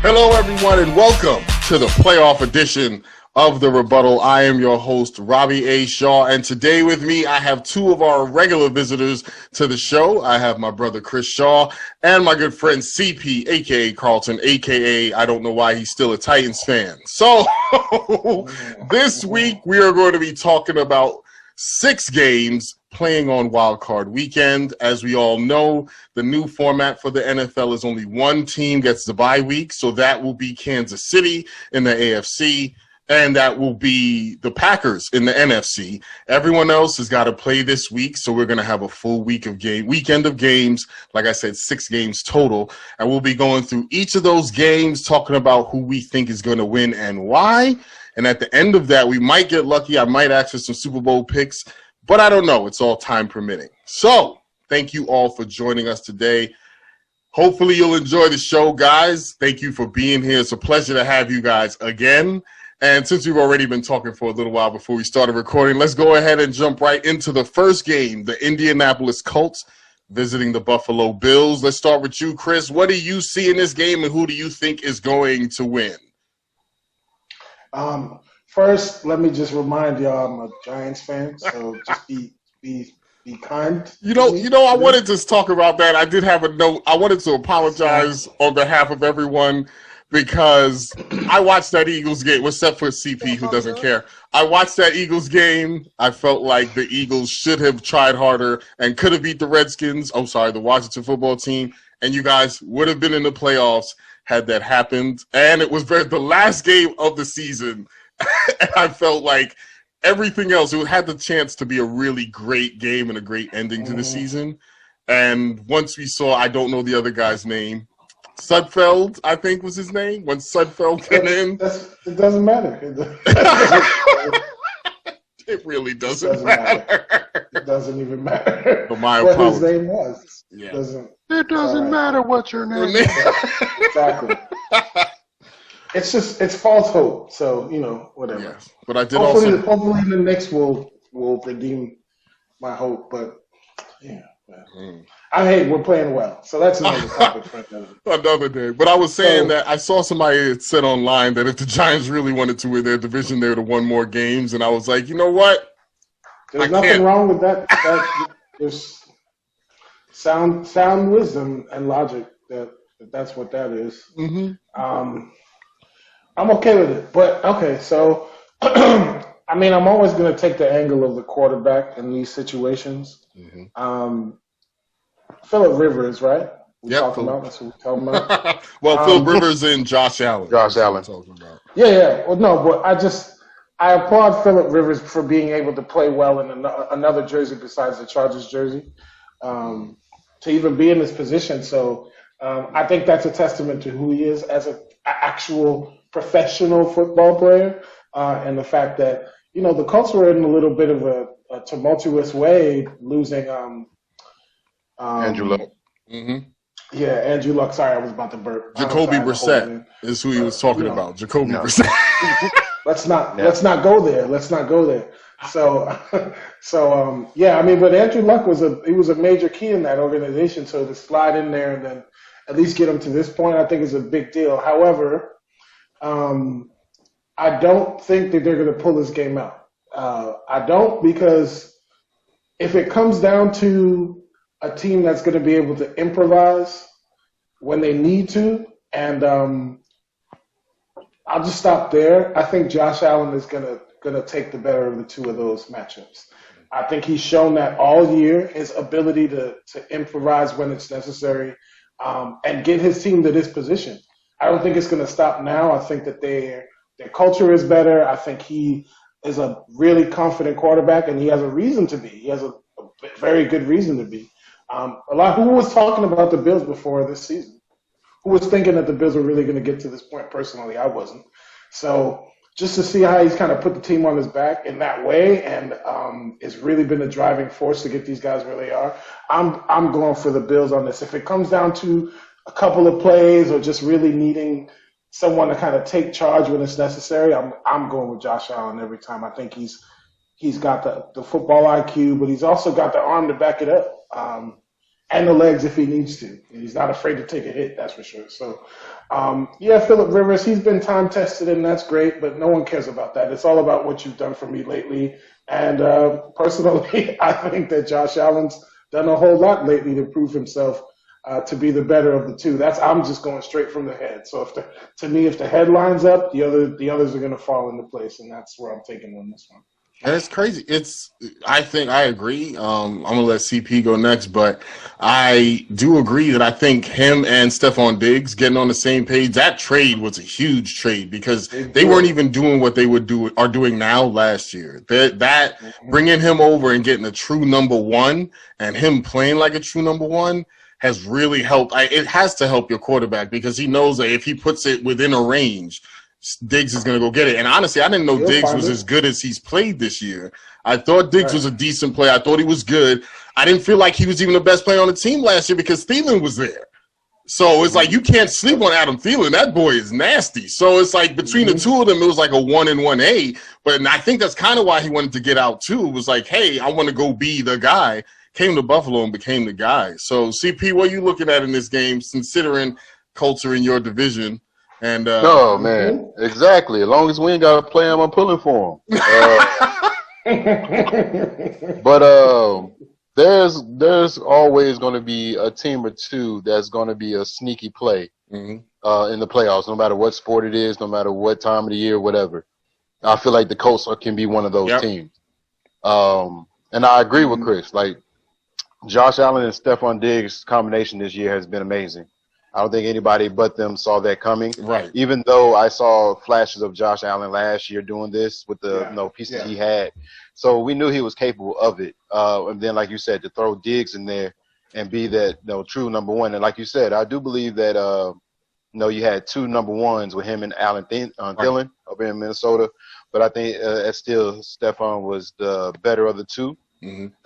Hello, everyone, and welcome to the playoff edition of the Rebuttal. I am your host, Robbie A. Shaw, and today with me, I have two of our regular visitors to the show. I have my brother, Chris Shaw, and my good friend, CP, a.k.a. Carlton, a.k.a. I don't know why he's still a Titans fan. So, this week, we are going to be talking about 6 games playing on Wild Card Weekend. As we all know, the new format for the NFL is only one team gets the bye week, so that will be Kansas City in the AFC, and that will be the Packers in the NFC. Everyone else has got to play this week, so we're going to have a full weekend of games. Like I said, 6 games total, and we'll be going through each of those games, talking about who we think is going to win and why. And at the end of that, we might get lucky. I might ask for some Super Bowl picks, but I don't know. It's all time permitting. So thank you all for joining us today. Hopefully you'll enjoy the show, guys. Thank you for being here. It's a pleasure to have you guys again. And since we've already been talking for a little while before we started recording, let's go ahead and jump right into the first game, the Indianapolis Colts visiting the Buffalo Bills. Let's start with you, Chris. What do you see in this game, and who do you think is going to win? First, let me just remind y'all I'm a Giants fan, so just be kind. You know, I wanted to talk about that. I did have a note. I wanted to apologize on behalf of everyone because I watched that Eagles game, except for CP, who doesn't care. I watched that Eagles game. I felt like the Eagles should have tried harder and could have beat the Redskins. Oh, sorry, the Washington football team. And you guys would have been in the playoffs had that happened. And it was the last game of the season. And I felt like everything else, it had the chance to be a really great game and a great ending to the season. And once we saw, I don't know the other guy's name, Sudfeld, I think was his name, when Sudfeld came in. It doesn't matter. It really doesn't matter. It doesn't even matter So my what apologies. his name was. Yeah. It doesn't matter what your name is. Exactly. It's false hope. So, whatever. Yes. But I did hopefully the Knicks will redeem my hope. But, yeah. We're playing well. So that's another topic for another day. But I was saying that I saw somebody had said online that if the Giants really wanted to win their division, they would have won more games. And I was like, you know what? There's nothing wrong with that. There's sound wisdom and logic that's what that is. Mm-hmm. I'm okay with it. But, okay, so, I'm always going to take the angle of the quarterback in these situations. Mm-hmm. Phillip Rivers, right? That's what we're talking about. Well, Phillip Rivers and Josh Allen. Talking about. Yeah. Well, no, but I applaud Phillip Rivers for being able to play well in another jersey besides the Chargers jersey, to even be in this position. So I think that's a testament to who he is as an actual professional football player, and the fact that, the Colts were in a little bit of a tumultuous way, losing Andrew Luck. Mm-hmm. Yeah, Andrew Luck. Sorry, I was about to burp. Jacoby Brissett is who he was talking about. Jacoby Brissett. Let's not go there. Let's not go there. So, but Andrew Luck was a major key in that organization. So to slide in there and then at least get him to this point, I think is a big deal. However, I don't think that they're going to pull this game out. I don't, because if it comes down to a team that's going to be able to improvise when they need to, and I'll just stop there. I think Josh Allen is going to take the better of the two of those matchups. I think he's shown that all year, his ability to improvise when it's necessary, and get his team to this position. I don't think it's going to stop now. I think that their culture is better. I think he is a really confident quarterback, and he has a reason to be. He has a very good reason to be. Who was talking about the Bills before this season? Who was thinking that the Bills were really going to get to this point? Personally, I wasn't. So just to see how he's kind of put the team on his back in that way, and it's really been a driving force to get these guys where they are. I'm going for the Bills on this. If it comes down to a couple of plays or just really needing someone to kind of take charge when it's necessary, I'm going with Josh Allen every time. I think he's got the football IQ, but he's also got the arm to back it up. and the legs if he needs to. He's not afraid to take a hit, that's for sure. So, Phillip Rivers, he's been time tested, and that's great, but no one cares about that. It's all about what you've done for me lately. And personally, I think that Josh Allen's done a whole lot lately to prove himself to be the better of the two. I'm just going straight from the head. So if the head lines up, the others are going to fall into place, and that's where I'm taking on this one. And it's crazy. I think I agree. I'm going to let CP go next, but I do agree that I think him and Stephon Diggs getting on the same page, that trade was a huge trade because they weren't even doing what they are doing now last year. That bringing him over and getting a true number one and him playing like a true number one has really helped. It has to help your quarterback because he knows that if he puts it within a range, Diggs is going to go get it. And honestly, I didn't know Diggs was as good as he's played this year. I thought Diggs was a decent player. I thought he was good. I didn't feel like he was even the best player on the team last year because Thielen was there. So it's like you can't sleep on Adam Thielen. That boy is nasty. So it's like between the two of them, it was like a 1 and 1A. But I think that's kind of why he wanted to get out too. It was like, hey, I want to go be the guy. Came to Buffalo and became the guy. So CP, what are you looking at in this game, considering Colts are in your division? And oh man, exactly. As long as we ain't got to play him, I'm pulling for him. But there's always going to be a team or two that's going to be a sneaky play in the playoffs, no matter what sport it is, no matter what time of the year, whatever. I feel like the Colts can be one of those teams. And I agree with Chris. Like Josh Allen and Stephon Diggs combination this year has been amazing. I don't think anybody but them saw that coming. Right. Even though I saw flashes of Josh Allen last year doing this with the pieces he had. So we knew he was capable of it. And then, like you said, to throw Diggs in there and be that true number one. And like you said, I do believe that you had two number ones with him and Allen Thielen up in Minnesota. But I think still Stephon was the better of the two.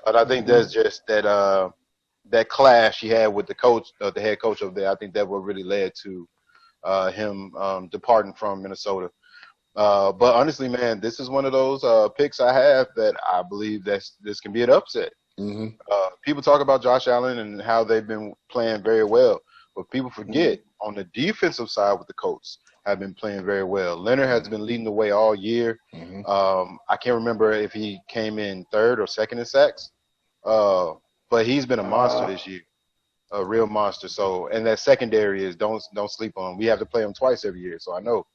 But I think that's just that clash he had with the coach, the head coach over there. I think that what really led to him departing from Minnesota. But honestly, man, this is one of those picks I have that I believe this can be an upset. People talk about Josh Allen and how they've been playing very well, but people forget on the defensive side with the Colts have been playing very well. Leonard has been leading the way all year. I can't remember if he came in third or second in sacks. But he's been a monster this year, a real monster. So, and that secondary is don't sleep on. We have to play him twice every year, so I know.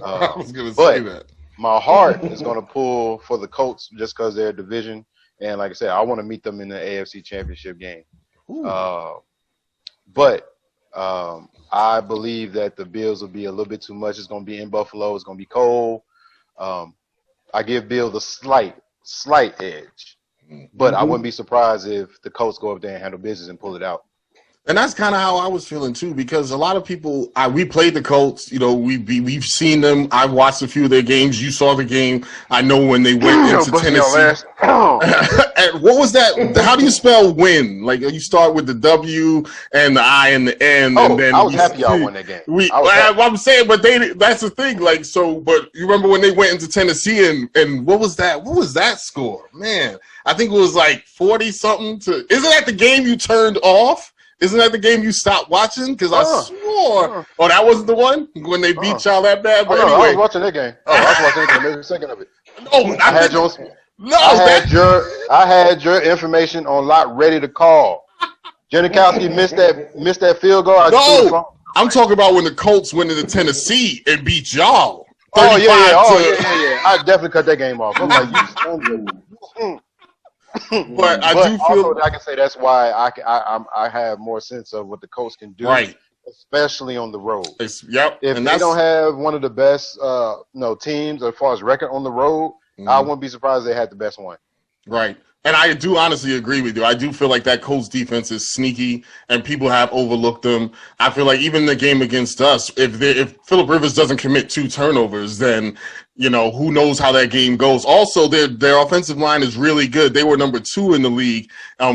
I was going to say that. My heart is going to pull for the Colts just because they're a division, and like I said, I want to meet them in the AFC Championship game. But I believe that the Bills will be a little bit too much. It's going to be in Buffalo. It's going to be cold. I give Bill the slight edge. But I wouldn't be surprised if the Colts go up there and handle business and pull it out. And that's kind of how I was feeling too, because a lot of people, we played the Colts. We've seen them. I've watched a few of their games. You saw the game. I know when they went into Tennessee. And what was that? How do you spell win? Like you start with the W and the I and the N. And then I was happy y'all won that game. I'm saying, but that's the thing. Like so, but you remember when they went into Tennessee and what was that? What was that score? Man, I think it was like 40 something to. Isn't that the game you turned off? Isn't that the game you stopped watching? Because I swore. Oh, that wasn't the one when they beat y'all that bad. But anyway, I was watching that game. I was watching that game. Every second of it. No, I had your information on lock, ready to call. Janikowski missed that field goal. I'm talking about when the Colts went into Tennessee and beat y'all. Oh yeah. I definitely cut that game off. I'm like, But I do feel also, I can say that's why I have more sense of what the Colts can do, right? Especially on the road. If and they don't have one of the best teams as far as record on the road, I wouldn't be surprised they had the best one. Right. And I do honestly agree with you. I do feel like that Colts defense is sneaky, and people have overlooked them. I feel like even the game against us, if Phillip Rivers doesn't commit 2 turnovers, then who knows how that game goes. Also, their offensive line is really good. They were number 2 in the league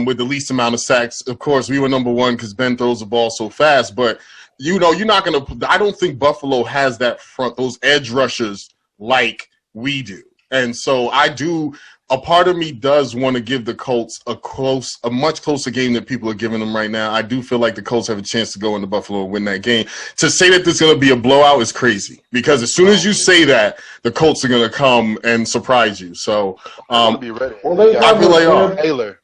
with the least amount of sacks. Of course, we were number 1 because Ben throws the ball so fast. But you're not going to. I don't think Buffalo has that front, those edge rushers like we do. And so I do a part of me does want to give the Colts a much closer game than people are giving them right now. I do feel like the Colts have a chance to go into Buffalo and win that game. To say that there's going to be a blowout is crazy, because as soon as you say that, the Colts are going to come and surprise you. So, be ready. Well, I feel like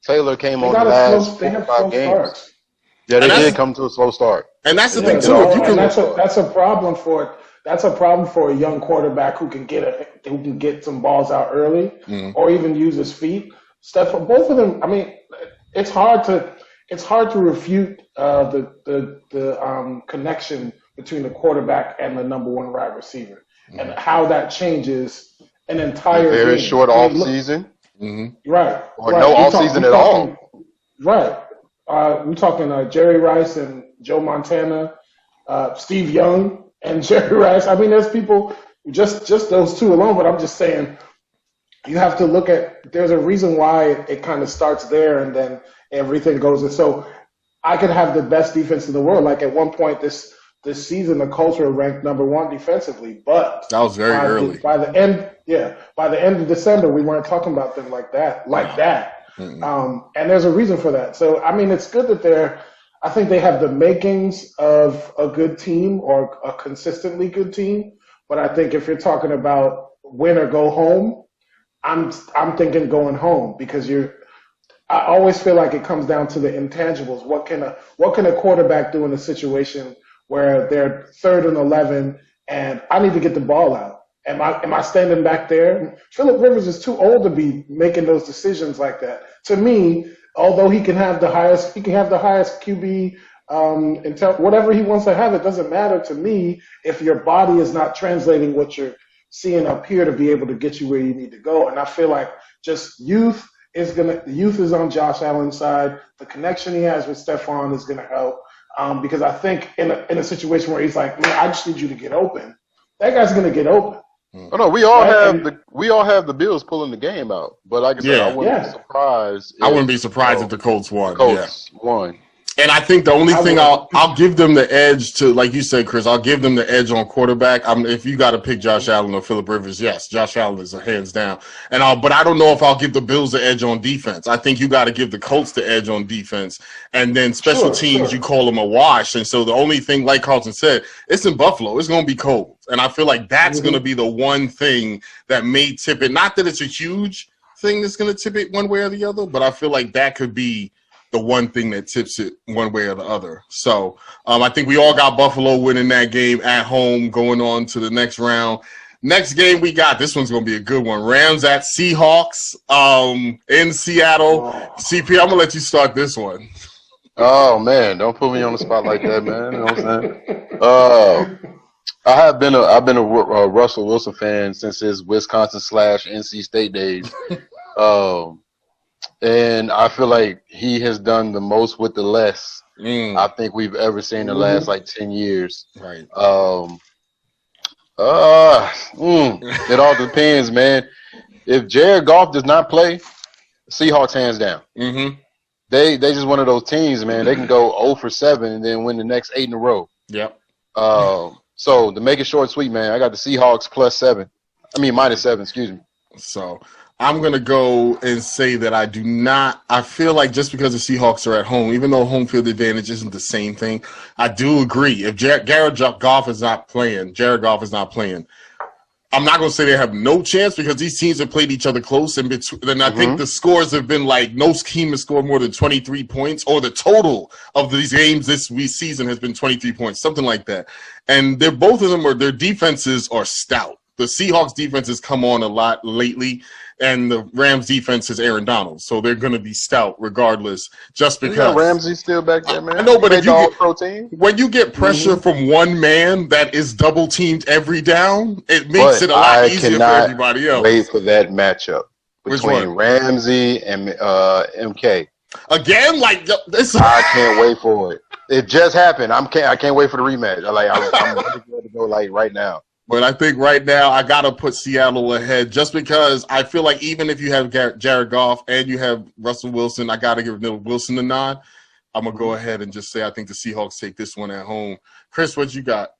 Taylor came on the last 4-5 games. Yeah, they did come to a slow start. And that's the thing too. If you can, that's a problem for a young quarterback who can get some balls out early, or even use his feet. Both of them. I mean, it's hard to refute the connection between the quarterback and the number one wide receiver, and how that changes an entire very game. short off season, right? Or no off season at all, right? We're talking Jerry Rice and Joe Montana, Steve Young and Jerry Rice. I mean, there's people, just those two alone, but I'm just saying you have to look at, there's a reason why it kind of starts there and then everything goes. And so I could have the best defense in the world. Like at one point this season, the Colts were ranked number one defensively, but that was very early. By the end of December, we weren't talking about them like that. And there's a reason for that. So, I mean, it's good that I think they have the makings of a good team, or a consistently good team. But I think if you're talking about win or go home, I'm thinking going home, because I always feel like it comes down to the intangibles. What can a quarterback do in a situation where they're 3rd and 11 and I need to get the ball out? Am I standing back there? Phillip Rivers is too old to be making those decisions like that. To me, although he can have the highest QB, whatever he wants to have, it doesn't matter to me if your body is not translating what you're seeing up here to be able to get you where you need to go. And I feel like just youth is on Josh Allen's side. The connection he has with Stephon is going to help, because I think in a situation where he's like, man, I just need you to get open. That guy's going to get open. Oh no, we all have the Bills pulling the game out, but like I said, I wouldn't be surprised. I wouldn't be surprised if the Colts won. Won. And I think the only thing I'll give them the edge to, like you said, Chris, I'll give them the edge on quarterback. If you got to pick Josh Allen or Phillip Rivers, yes, Josh Allen is a hands down. But I don't know if I'll give the Bills the edge on defense. I think you got to give the Colts the edge on defense, and then special teams, you call them a wash. And so the only thing, like Carlton said, it's in Buffalo. It's going to be cold, and I feel like that's going to be the one thing that may tip it. Not that it's a huge thing that's going to tip it one way or the other, but I feel like that could be the one thing that tips it one way or the other. So I think we all got Buffalo winning that game at home, going on to the next round. Next game we got, this one's going to be a good one. Rams at Seahawks in Seattle. CP, I'm going to let you start this one. Oh, man, don't put me on the spot like that, man. You know what I'm saying? I've been a Russell Wilson fan since his Wisconsin/NC State days. And I feel like he has done the most with the less I think we've ever seen in the last like 10 years. Right. It all depends, man. If Jared Goff does not play, Seahawks hands down. They just one of those teams, man. They can go 0 for 7 and then win the next 8 in a row. Yep. So to make it short, sweet, man, I got the Seahawks -7. Excuse me. So I'm going to go and say that I feel like just because the Seahawks are at home, even though home field advantage isn't the same thing, I do agree. If Jared Goff is not playing, I'm not going to say they have no chance, because these teams have played each other close. And I think the scores have been like no team has scored more than 23 points, or the total of these games this season has been 23 points, something like that. And both of them their defenses are stout. The Seahawks defense has come on a lot lately, and the Rams defense is Aaron Donald. So they're going to be stout regardless, just because. Ramsey's still back there, man. I know, but when you get pressure from one man that is double teamed every down, it makes it a lot easier for everybody else. Wait for that matchup between Ramsey and MK. Again, like this. I can't wait for it. It just happened. I can't wait for the rematch. I'm ready to go like right now. But I think right now I got to put Seattle ahead, just because I feel like even if you have Jared Goff and you have Russell Wilson, I got to give Wilson the nod. I'm going to go ahead and just say I think the Seahawks take this one at home. Chris, what you got?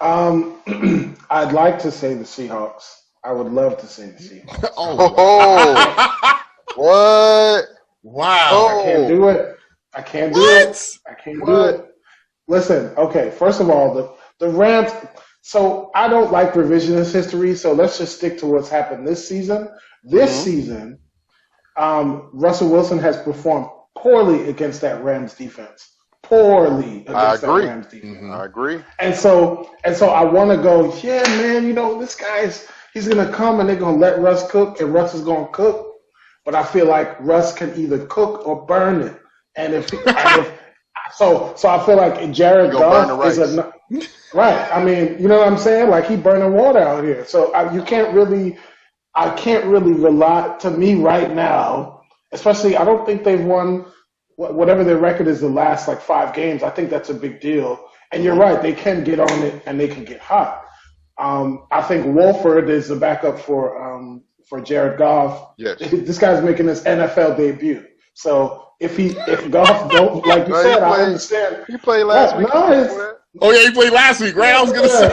I'd like to say the Seahawks. I would love to say the Seahawks. Oh, what? Wow. Oh. I can't do it. I can't do it. I can't do it. Listen, okay, first of all, the Rams, so I don't like revisionist history, so let's just stick to what's happened this season. This season, Russell Wilson has performed poorly against that Rams defense. Poorly against that Rams defense. I agree. And so I want to go, yeah, man, you know, this guy's, he's going to come and they're going to let Russ cook, and Russ is going to cook. But I feel like Russ can either cook or burn it. So I feel like Jared Goff is right. I mean, you know what I'm saying? Like, he burning water out here. So I can't really rely, to me right now, especially I don't think they've won whatever their record is the last like 5 games. I think that's a big deal. And you're right, they can get on it and they can get hot. I think Wolford is the backup for Jared Goff. Yes. This guy's making his NFL debut. So if Goff don't, like you said, I understand. He played last week. Oh yeah, he played last week, right? I was gonna say.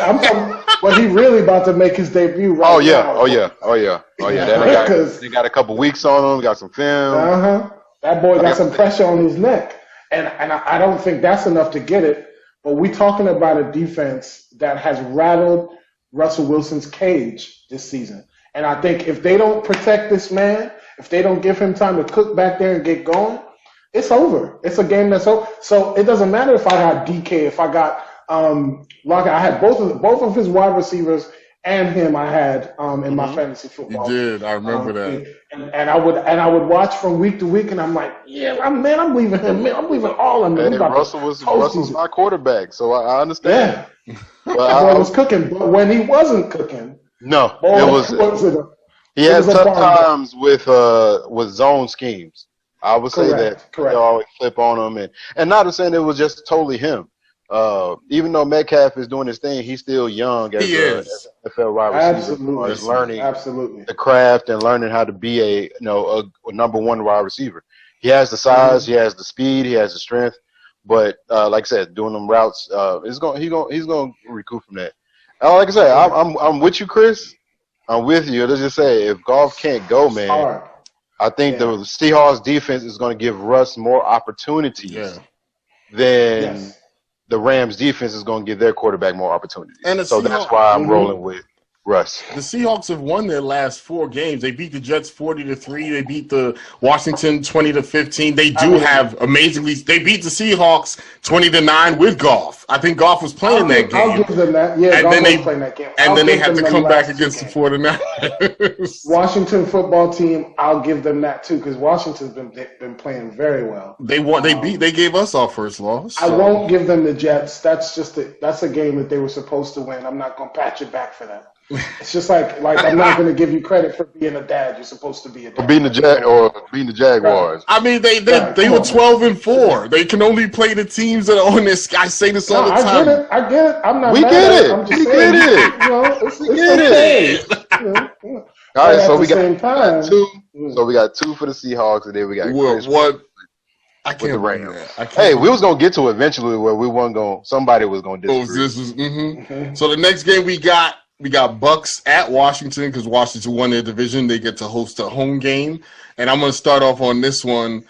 But he really about to make his debut right now. Oh yeah. They got a couple weeks on him. Got some film. That boy got some pressure on his neck, and I don't think that's enough to get it. But we're talking about a defense that has rattled Russell Wilson's cage this season. And I think if they don't protect this man, if they don't give him time to cook back there and get going, it's over. It's a game that's over. So it doesn't matter if I got DK, if I got Lockett. I had both of his wide receivers and him. I had in my fantasy football. You did. I remember that. And I would watch from week to week, and I'm like, yeah, I'm leaving him. Man, I'm leaving all of them. Hey, Russell's my quarterback, so I understand. Yeah. But was cooking, but when he wasn't cooking, no, he had tough times with zone schemes. I would say that they always flip on him, and not to say it was just totally him. Even though Metcalf is doing his thing, he's still young as an NFL wide receiver. Absolutely. He's learning Absolutely. the craft and learning how to be a number one wide receiver. He has the size, he has the speed, he has the strength, but like I said, doing them routes, he's gonna recoup from that. Like I said, I'm with you, Chris. I'm with you. Let's just say if Goff can't go, man, I think the Seahawks defense is going to give Russ more opportunities than the Rams defense is going to give their quarterback more opportunities. And so that's why I'm rolling with Russ. The Seahawks have won their last 4 games. They beat the Jets 40-3. They beat the Washington 20-15. They have amazingly. They beat the Seahawks 20-9 with Goff. I think Goff was playing that game. I'll give them that. Yeah, Goff was playing that game. And then they had to come back against the 49ers. Washington football team. I'll give them that too, because Washington's been playing very well. They won. They gave us our first loss. I won't give them the Jets. That's a game that they were supposed to win. I'm not gonna patch it back for them. It's just like I'm not going to give you credit for being a dad. You're supposed to be a dad. For being the Jaguars. I mean, they were 12-4. They can only play the teams that are on this. I say this all the time. I get it. I'm not. We mad get at it. I'm just We saying, get it. You know, it's okay. All right, so we got 2. So we got 2 for the Seahawks, and then we got what? I can't with the bring Rams. that. Hey, we was gonna get to it eventually where we weren't going. Somebody was gonna disagree. So the next game we got Bucs at Washington because Washington won their division. They get to host a home game, and I'm going to start off on this one.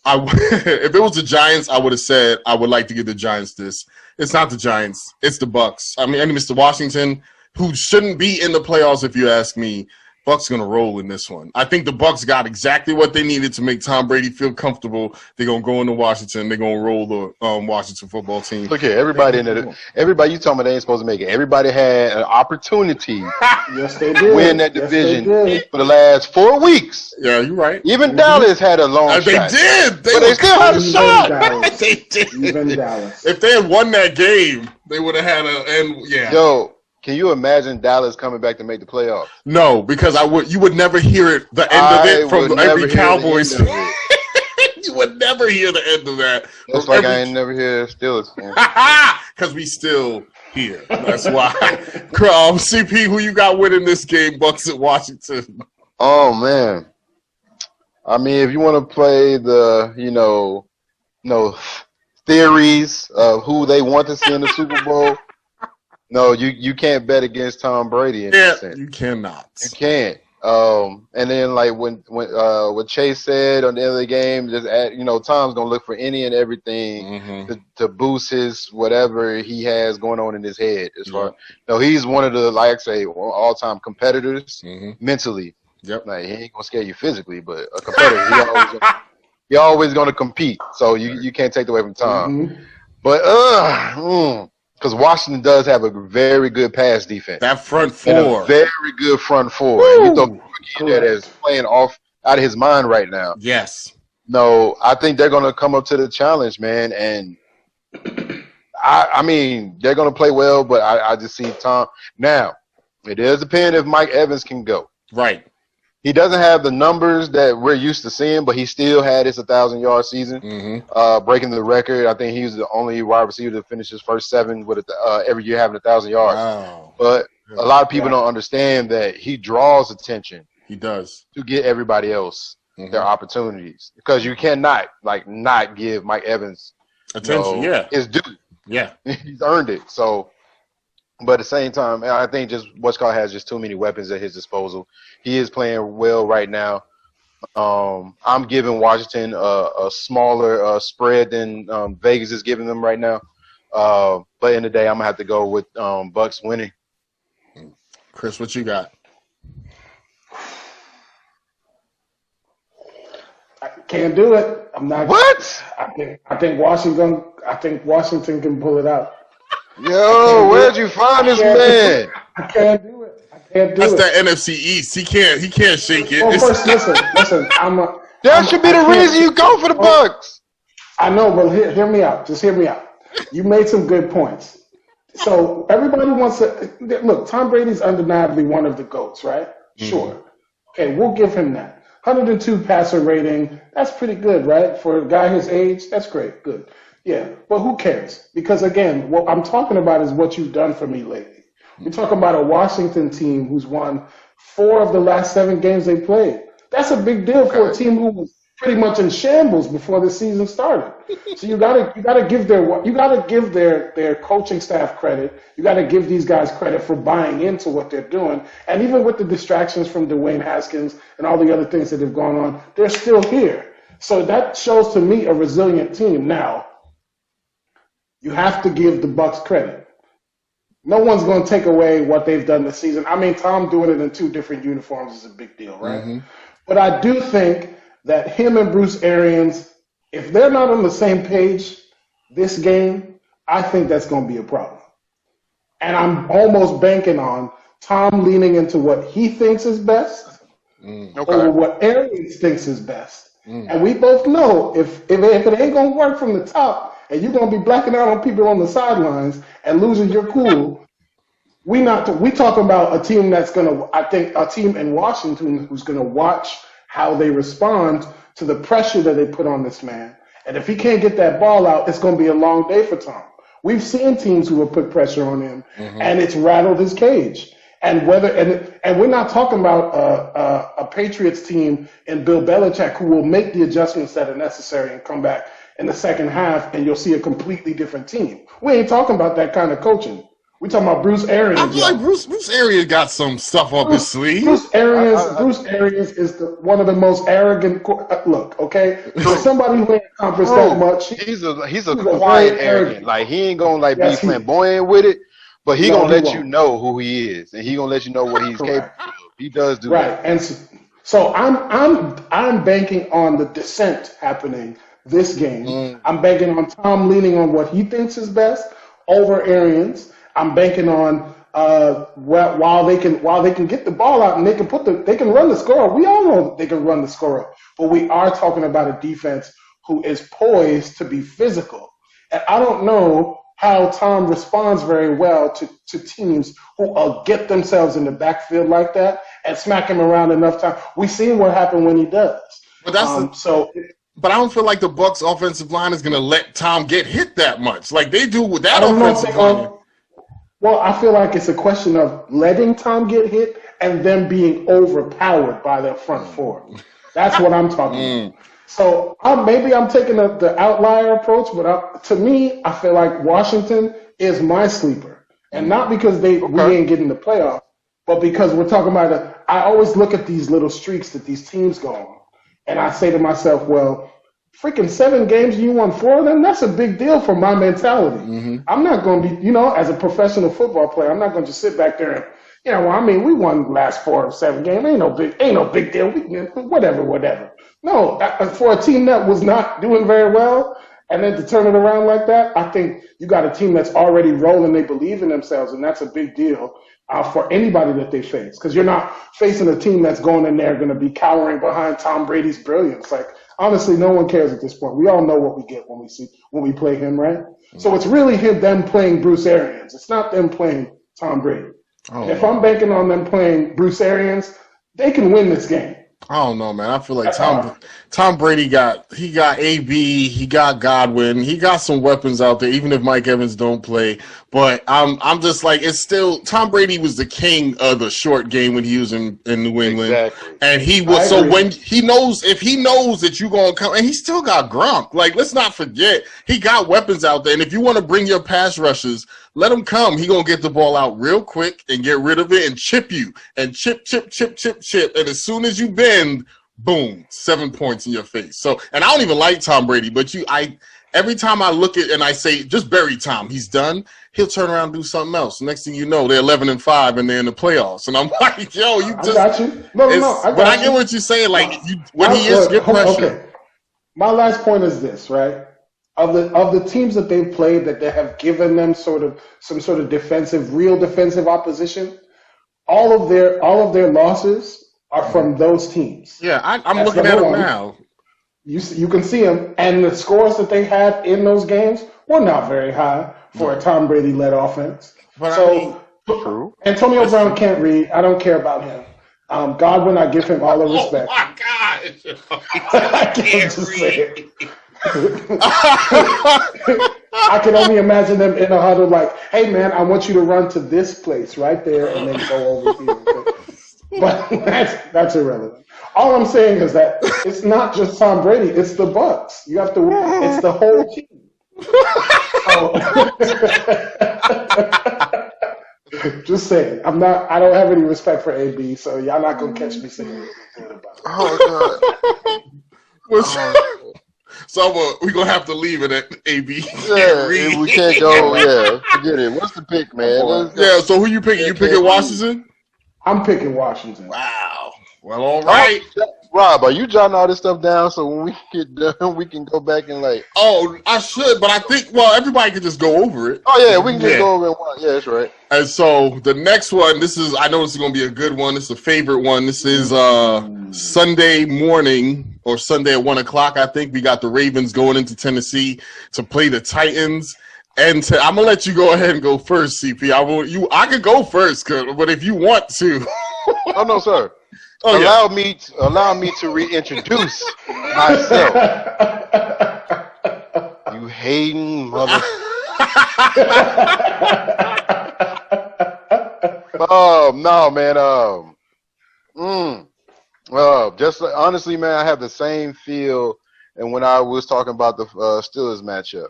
If it was the Giants, I would have said I would like to give the Giants this. It's not the Giants. It's the Bucs. I mean, Mr. Washington, who shouldn't be in the playoffs if you ask me. Bucs going to roll in this one. I think the Bucs got exactly what they needed to make Tom Brady feel comfortable. They're going to go into Washington. They're going to roll the Washington football team. Look here, everybody you talking about they ain't supposed to make it. Everybody had an opportunity to win that division for the last 4 weeks. Yeah, you're right. Even Dallas had a long shot. They did. But they still had a shot. They did. Even Dallas. If they had won that game, they would have had Yo, can you imagine Dallas coming back to make the playoffs? No, because you would never hear the end of it from every Cowboys fan. You would never hear the end of that. Just like I ain't never hear Steelers fan. Because we still here. That's why. CP, who you got winning this game, Bucs at Washington? Oh, man. I mean, if you want to play the, theories of who they want to see in the Super Bowl, No, you can't bet against Tom Brady in that sense. You cannot. You can't. And then like when what Chase said on the end of the game, just Tom's gonna look for any and everything to boost his whatever he has going on in his head. As far he's one of the, like I say, all time competitors mentally. Yep. Like he ain't gonna scare you physically, but a competitor he always gonna compete. So you can't take it away from Tom. But because Washington does have a very good pass defense. That front four. And a very good front four. Woo! And you throw rookie that is playing out of his mind right now. Yes. No, I think they're going to come up to the challenge, man. And, I mean, they're going to play well, but I just see Tom. Now, it does depend if Mike Evans can go. Right. He doesn't have the numbers that we're used to seeing, but he still had his 1,000-yard season, breaking the record. I think he was the only wide receiver to finish his first 7 with every year having 1,000 yards. Wow. But a lot of people don't understand that he draws attention. He does. To get everybody else their opportunities, because you cannot not give Mike Evans attention. His due. Yeah, he's earned it. So. But at the same time, I think just Westcott has just too many weapons at his disposal. He is playing well right now. I'm giving Washington a smaller spread than Vegas is giving them right now. But in the day, I'm gonna have to go with Bucs winning. Chris, what you got? I can't do it. I'm not. What? I think Washington can pull it out. Yo, where'd you find this man? I can't do it. That's that NFC East. He can't shake it. Well, first, listen. That should be the reason you go for the Bucs. I know, but hear me out. Just hear me out. You made some good points. So everybody wants to look. Tom Brady's undeniably one of the GOATs, right? Sure. Okay, we'll give him that. 102 passer rating. That's pretty good, right? For a guy his age, that's great. Good. Yeah, but who cares? Because, again, what I'm talking about is what you've done for me lately. We're talking about a Washington team who's won 4 of the last 7 games they played. That's a big deal for a team who was pretty much in shambles before the season started. So you gotta give their coaching staff credit. You gotta give these guys credit for buying into what they're doing. And even with the distractions from Dwayne Haskins and all the other things that have gone on, they're still here. So that shows to me a resilient team. Now, you have to give the Bucs credit. No one's going to take away what they've done this season. I mean, Tom doing it in 2 different uniforms is a big deal, right? But I do think that him and Bruce Arians, if they're not on the same page this game, I think that's going to be a problem. And I'm almost banking on Tom leaning into what he thinks is best over what Arians thinks is best. And we both know if it ain't going to work from the top, and you're going to be blacking out on people on the sidelines and losing your cool, we talking about a team that's going to, I think, a team in Washington who's going to watch how they respond to the pressure that they put on this man. And if he can't get that ball out, it's going to be a long day for Tom. We've seen teams who have put pressure on him, and it's rattled his cage. And we're not talking about a Patriots team and Bill Belichick who will make the adjustments that are necessary and come back in the second half, and you'll see a completely different team. We ain't talking about that kind of coaching. We're talking about Bruce Arians. I feel like Bruce Arians got some stuff up his sleeve. Bruce Arians is one of the most arrogant. Look, okay, for somebody who ain't accomplished that much, he's a quiet arrogant. Like he ain't gonna be flamboyant with it, but he gonna let you know who he is, and he gonna let you know what he's capable of. He does do that. And so I'm banking on the descent happening this game. I'm banking on Tom leaning on what he thinks is best over Arians. I'm banking on while they can get the ball out and they can run the score. We all know that they can run the score up, but we are talking about a defense who is poised to be physical. And I don't know how Tom responds very well to teams who get themselves in the backfield like that and smack him around enough time. We've seen what happened when he does. But But I don't feel like the Bucs offensive line is going to let Tom get hit that much, like they do with that offensive line. Well, I feel like it's a question of letting Tom get hit and them being overpowered by their front four. That's what I'm talking about. So maybe I'm taking the outlier approach, but to me, I feel like Washington is my sleeper. And not because we ain't getting the playoff, but because we're talking about I always look at these little streaks that these teams go on. And I say to myself, well, freaking 7 games, you won 4 of them? That's a big deal for my mentality. Mm-hmm. I'm not going to be, as a professional football player, I'm not going to just sit back there and, we won the last 4 or 7 games. Ain't no big deal. Whatever. No, for a team that was not doing very well, and then to turn it around like that, I think you got a team that's already rolling. They believe in themselves, and that's a big deal for anybody that they face. Because you're not facing a team that's going in there going to be cowering behind Tom Brady's brilliance. Like, honestly, no one cares at this point. We all know what we get when we play him, right? Mm-hmm. So it's really them playing Bruce Arians. It's not them playing Tom Brady. Oh, if I'm banking on them playing Bruce Arians, they can win this game. I don't know, man. I feel like Tom Brady got AB, he got Godwin, he got some weapons out there, even if Mike Evans don't play. But I'm just like, it's still Tom Brady was the king of the short game when he was in New England. Exactly. And he was when he knows that you're gonna come, and he still got Gronk. Like, let's not forget, he got weapons out there. And if you want to bring your pass rushers, let him come. He gonna get the ball out real quick and get rid of it and chip you and chip. And as soon as you bend, boom, 7 points in your face. So, and I don't even like Tom Brady, but every time I look at and I say just bury Tom, he's done. He'll turn around and do something else. Next thing you know, they're 11-5 and they're in the playoffs. And I'm like, yo, you just. I got you. No, but I get what you're saying. Like when he is good pressure. Okay. My last point is this, right? Of the teams that they've played that they have given them some sort of real defensive opposition, all of their losses are from those teams. Yeah, I'm looking at them now. You can see them, and the scores that they had in those games were not very high for a Tom Brady-led offense. But true. Antonio Brown can't read. I don't care about him. Godwin, I give him all the respect. Oh my gosh! I can't just say it. I can only imagine them in a huddle like, hey man, I want you to run to this place right there and then go over here. But that's irrelevant. All I'm saying is that it's not just Tom Brady, it's the Bucs. It's the whole team. Just saying. I don't have any respect for AB, so y'all not gonna catch me saying anything about it. Oh god. So we're going to have to leave it at AB. Yeah, we can't go. Yeah, forget it. What's the pick, man? Yeah, so who you picking? You picking Washington? I'm picking Washington. Wow. Well, all right. Rob, are you jotting all this stuff down so when we get done, we can go back and like... Oh, I should, but I think, everybody can just go over it. Oh, yeah, we can just go over it. Yeah, that's right. And so the next one, I know this is going to be a good one. It's a favorite one. This is Sunday morning or Sunday at 1 o'clock, I think. We got the Ravens going into Tennessee to play the Titans. And I'm going to let you go ahead and go first, CP. I could go first, but if you want to. Oh, no, sir. Oh, allow me to reintroduce myself. You hating mother. Oh no, man. Just honestly, man, I have the same feel. And when I was talking about the Steelers matchup,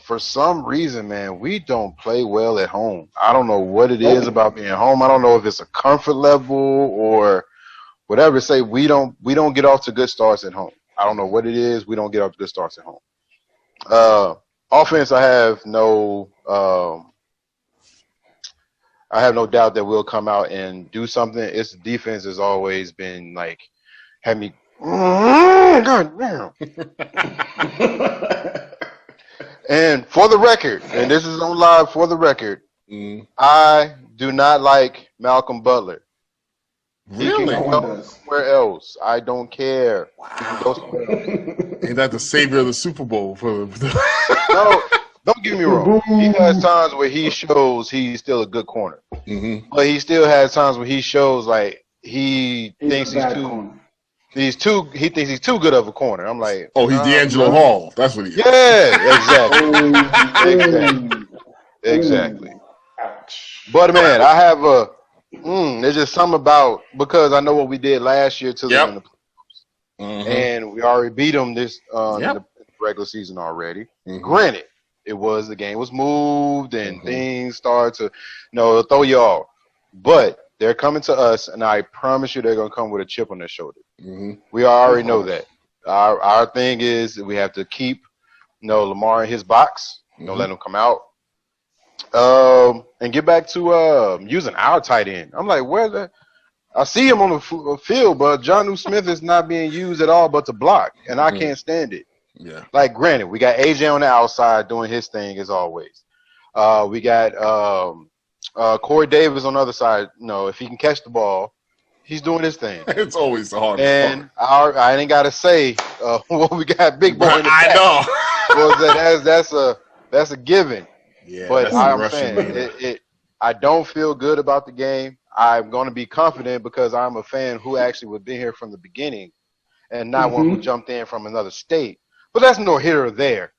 for some reason, man, we don't play well at home. I don't know what it is about being home. I don't know if it's a comfort level or whatever. Say we don't get off to good starts at home. I don't know what it is. We don't get off to good starts at home. Offense, I have no doubt that we'll come out and do something. Its defense has always been like had me. God damn. And for the record, and this is on live for the record, I do not like Malcolm Butler. Really? He can go somewhere else. I don't care. Wow. Ain't that the savior of the Super Bowl? No, don't get me wrong. He has times where he shows he's still a good corner. But he still has times where he shows like he thinks he's too good of a corner. I'm like, oh, he's D'Angelo Hall. That's what he is. Yeah, exactly. But man, I have there's just something about, because I know what we did last year to them in the playoffs, and we already beat them this in the regular season already. Granted, the game was moved and things things start to, throw you off. But they're coming to us, and I promise you they're going to come with a chip on their shoulder. Mm-hmm. We already know that. Our thing is we have to keep, Lamar in his box. Don't let him come out. And get back to using our tight end. I'm like, I see him on the field, but Jonnu Smith is not being used at all but to block, and I can't stand it. Yeah. Like, granted, we got AJ on the outside doing his thing as always. We got Corey Davis on the other side. If he can catch the ball, he's doing his thing. It's always the hardest and part. I ain't got to say what we got Big Boy in the back. I know. That's a given. Yeah, but I'm saying I don't feel good about the game. I'm going to be confident because I'm a fan who actually would be here from the beginning and not one who jumped in from another state. But that's no here or there.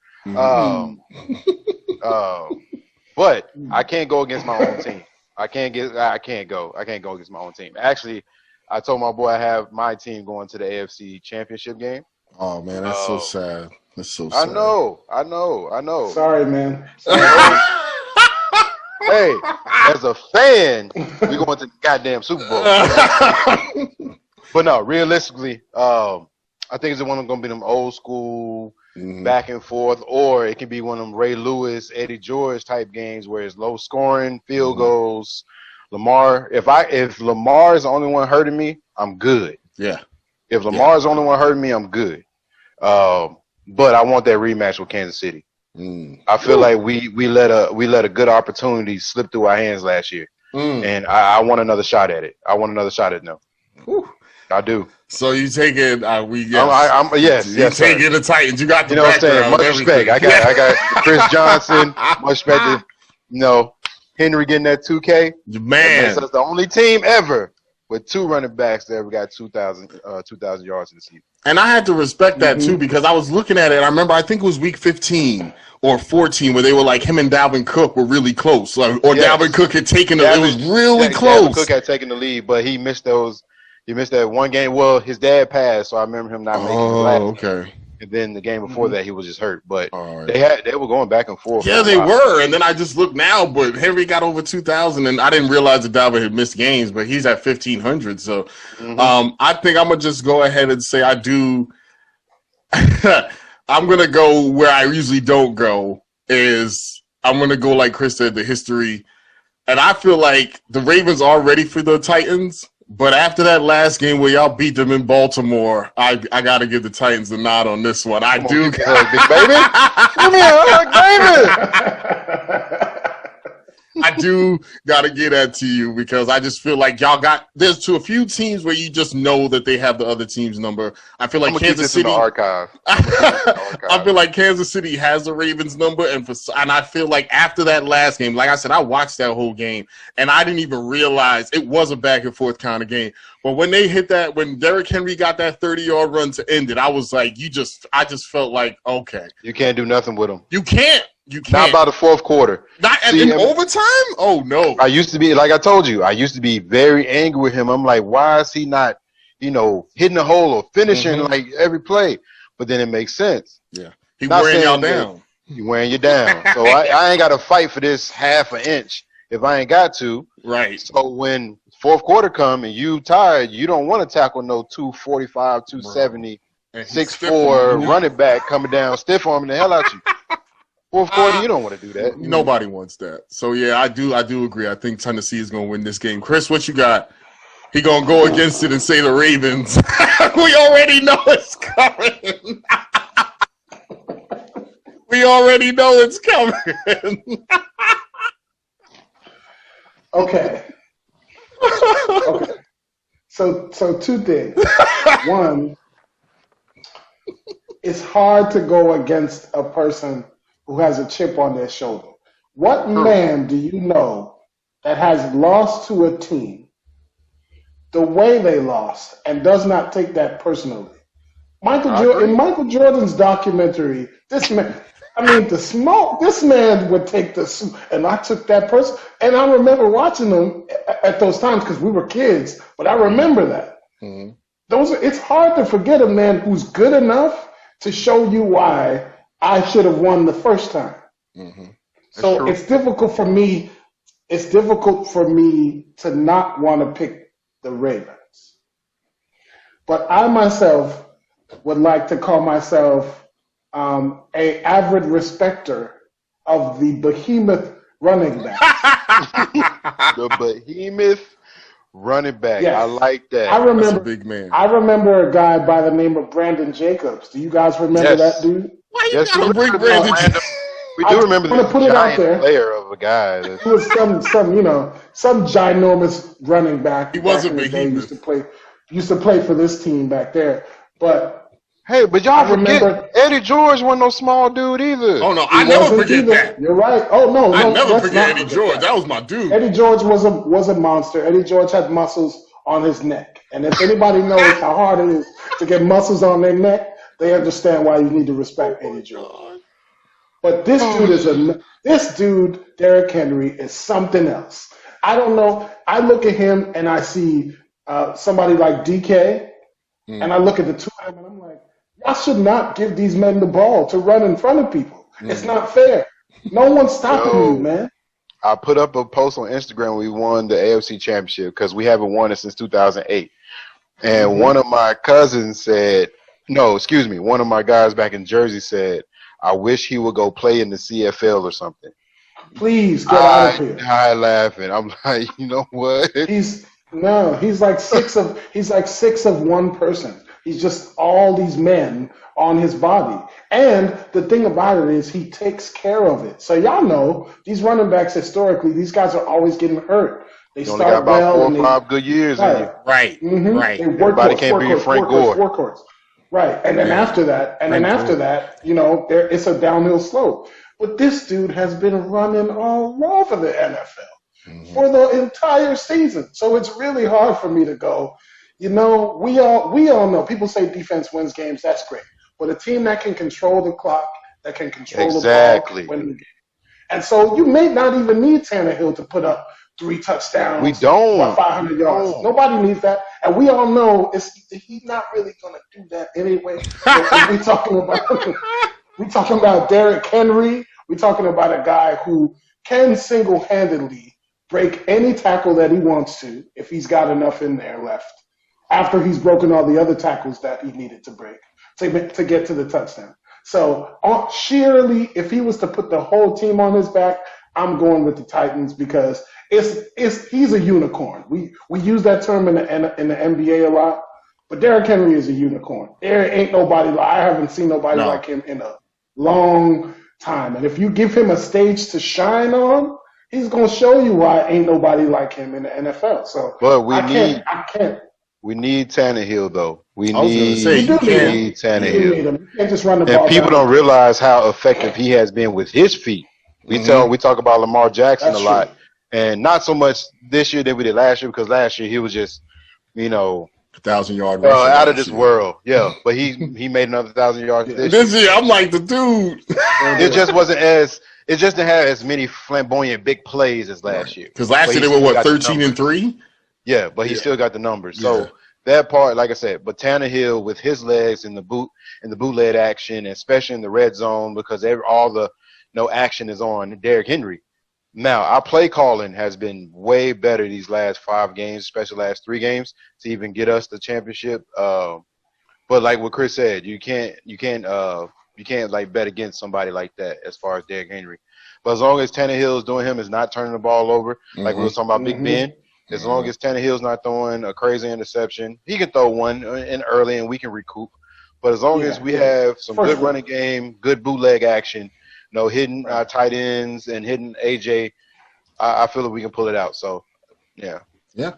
But I can't go against my own team. I can't go against my own team. Actually, I told my boy I have my team going to the AFC Championship game. Oh man, that's so sad. That's so sad. I know. Sorry, man. Hey, as a fan, we going to the goddamn Super Bowl. But no, realistically, I think it's one of them going to be them old school back and forth, or it can be one of them Ray Lewis, Eddie George type games where it's low scoring, field goals. Lamar, if Lamar is the only one hurting me, I'm good. Yeah. If Lamar is the only one hurting me, I'm good. But I want that rematch with Kansas City. I feel like we let a good opportunity slip through our hands last year, and I want another shot at it. I want another shot at it now. I do. So you taking yes. You taking the Titans. You got the what I'm saying. Much respect. I got Chris Johnson. Much respect to Henry getting that 2K. Man, that's the only team ever with 2 running backs that ever got 2,000 yards in the season. And I had to respect that too because I was looking at it. I remember I think it was week 15 or 14 where they were like him and Dalvin Cook were really close, Dalvin Cook had taken it was really close. Dalvin Cook had taken the lead, but he missed those. He missed that one game. Well, his dad passed, so I remember him not making the last game. And then the game before that, he was just hurt. But they were going back and forth. Yeah, they were. And then I just looked now, but Henry got over 2,000, and I didn't realize that Dalvin had missed games, but he's at 1,500. So I think I'm going to just go ahead and say I do. I'm going to go where I usually don't go is I'm going to go like Chris said, the history. And I feel like the Ravens are ready for the Titans. But after that last game where y'all beat them in Baltimore, I got to give the Titans the nod on this one. I do. Big baby. Come here, baby. I do got to get that to you because I just feel like y'all there's a few teams where you just know that they have the other team's number. I feel like Kansas City. In the archive. I feel like Kansas City has the Ravens number, and I feel like after that last game, like I said, I watched that whole game, and I didn't even realize it was a back and forth kind of game. But when they hit that, when Derrick Henry got that 30-yard run to end it, I was like, I just felt like, okay, you can't do nothing with them. You can't. You can't. Not by the foth quarter. Not in overtime? Oh, no. I used to be, like I told you, very angry with him. I'm like, why is he not, hitting the hole or finishing like every play? But then it makes sense. Yeah. He's wearing y'all down. He's wearing you down. So I ain't got to fight for this half an inch if I ain't got to. Right. So when fourth quarter come and you tired, you don't want to tackle no 245, 270, 6'4" running back coming down stiff arming the hell out you. Fourth quarter, you don't want to do that. Nobody wants that. So yeah, I do agree. I think Tennessee is going to win this game. Chris, what you got? He going to go against it and say the Ravens. We already know it's coming. We already know it's coming. Okay. So 2 things. One, it's hard to go against a person who has a chip on their shoulder. What man do you know that has lost to a team the way they lost and does not take that personally? In Michael Jordan's documentary, this man would take the, and I took that person, and I remember watching them at those times because we were kids, but I remember that. It's hard to forget a man who's good enough to show you why I should have won the first time. So it's difficult for me it's difficult for me to not want to pick the Ravens. But I myself would like to call myself a avid respecter of the behemoth running back. The behemoth running back. Yes. I like that. That's a big man. I remember a guy by the name of Brandon Jacobs. Do you guys remember that dude? Why you gotta bring Brandon Jacobs? We do remember the giant player of a guy. He was some ginormous running back. He wasn't behemoth. Used to play for this team back there. But hey, but y'all forget Eddie George wasn't no small dude either. Oh no, I never forget that. You're right. Oh no, I never forget Eddie George. That was my dude. Eddie George was a monster. Eddie George had muscles on his neck, and if anybody knows how hard it is to get muscles on their neck, they understand why you need to respect Eddie George. But this dude, Derrick Henry, is something else. I don't know. I look at him and I see somebody like DK, and I look at the two of them and I'm like, y'all should not give these men the ball to run in front of people. It's not fair. No one's stopping you, man. I put up a post on Instagram when we won the AFC Championship because we haven't won it since 2008. And one of my cousins said, one of my guys back in Jersey said, I wish he would go play in the CFL or something. Please get out of here. I laughing. I'm like, you know what? He's like six of one person. He's just all these men on his body. And the thing about it is he takes care of it. So y'all know these running backs historically, these guys are always getting hurt. They only got about 4 or 5 good years in you. Right. Right. Everybody can't be a Frank Gore. Workhorse. Right. And then after that, it's a downhill slope. But this dude has been running all over the NFL for the entire season. So it's really hard for me to go, we all know. People say defense wins games. That's great. But a team that can control the clock, that can control the ball, win the game. And so you may not even need Tannehill to put up 3 touchdowns. We don't. 500 yards. Nobody needs that. And we all know he's not really going to do that anyway. We're talking about Derrick Henry. We're talking about a guy who can single-handedly break any tackle that he wants to if he's got enough in there left after he's broken all the other tackles that he needed to break to get to the touchdown. So sheerly, if he was to put the whole team on his back, I'm going with the Titans because he's a unicorn. We use that term in the NBA a lot, but Derrick Henry is a unicorn. There ain't nobody I haven't seen nobody like him in a long time. And if you give him a stage to shine on, he's gonna show you why ain't nobody like him in the NFL. So, but I can't. We need Tannehill though. We need Tannehill. You can't just run the ball. And people don't realize how effective he has been with his feet. We talk about Lamar Jackson a lot, and not so much this year than we did last year because last year he was just, 1,000-yard out of this world. Yeah, but he made another 1,000 yards this year. I'm like the dude. It just wasn't as. It just didn't have as many flamboyant big plays as last year. Because last year they were 13-3. Yeah, but he still got the numbers. So that part, like I said, but Tannehill with his legs in the bootleg action, especially in the red zone, because all the action is on Derrick Henry. Now, our play calling has been way better these last 5 games, especially last 3 games, to even get us the championship. But like what Chris said, you can't like bet against somebody like that as far as Derrick Henry. But as long as Tannehill is doing is not turning the ball over, like we were talking about Big Ben. As long as Tannehill's not throwing a crazy interception, he can throw one in early and we can recoup. But as long as we have some good running game, good bootleg action, hitting our tight ends and hitting AJ, I feel that we can pull it out. So, yeah. Yeah,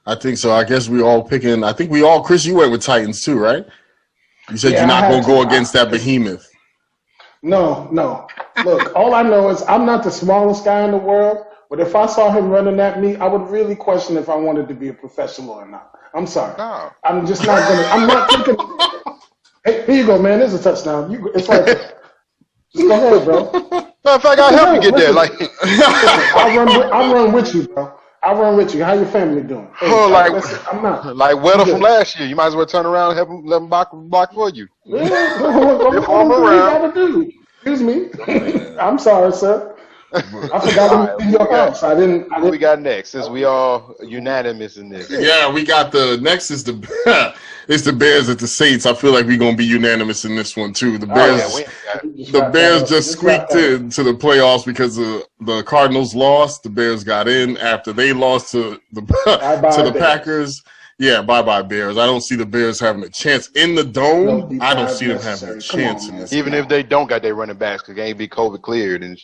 I think so. I guess we all picking. I think we all, Chris, you went with Titans too, right? You said you're not going to go against that behemoth. No. Look, all I know is I'm not the smallest guy in the world. But if I saw him running at me, I would really question if I wanted to be a professional or not. I'm sorry. No. I'm just not going to. I'm not thinking. Hey, here you go, man. There's a touchdown. It's like, just go ahead, bro. Matter of fact, I'll help you get there. Like, I'll run with you, bro. I'll run with you. How your family doing? Hey, I'm not. Like Weddle from last year. You might as well turn around and help him, let him block for you. Yeah, what you gotta do? Excuse me. I'm sorry, sir. I forgot in your house. I didn't. What we got next? Since we all unanimous in this. Yeah, we got the next is the it's the Bears at the Saints. I feel like we're gonna be unanimous in this one too. The Bears just squeaked into the playoffs because the Cardinals lost. The Bears got in after they lost to the Packers. Yeah, bye Bears. I don't see the Bears having a chance in the dome. I don't see them having a chance in this. Even if they don't got their running backs, because they ain't be COVID cleared and.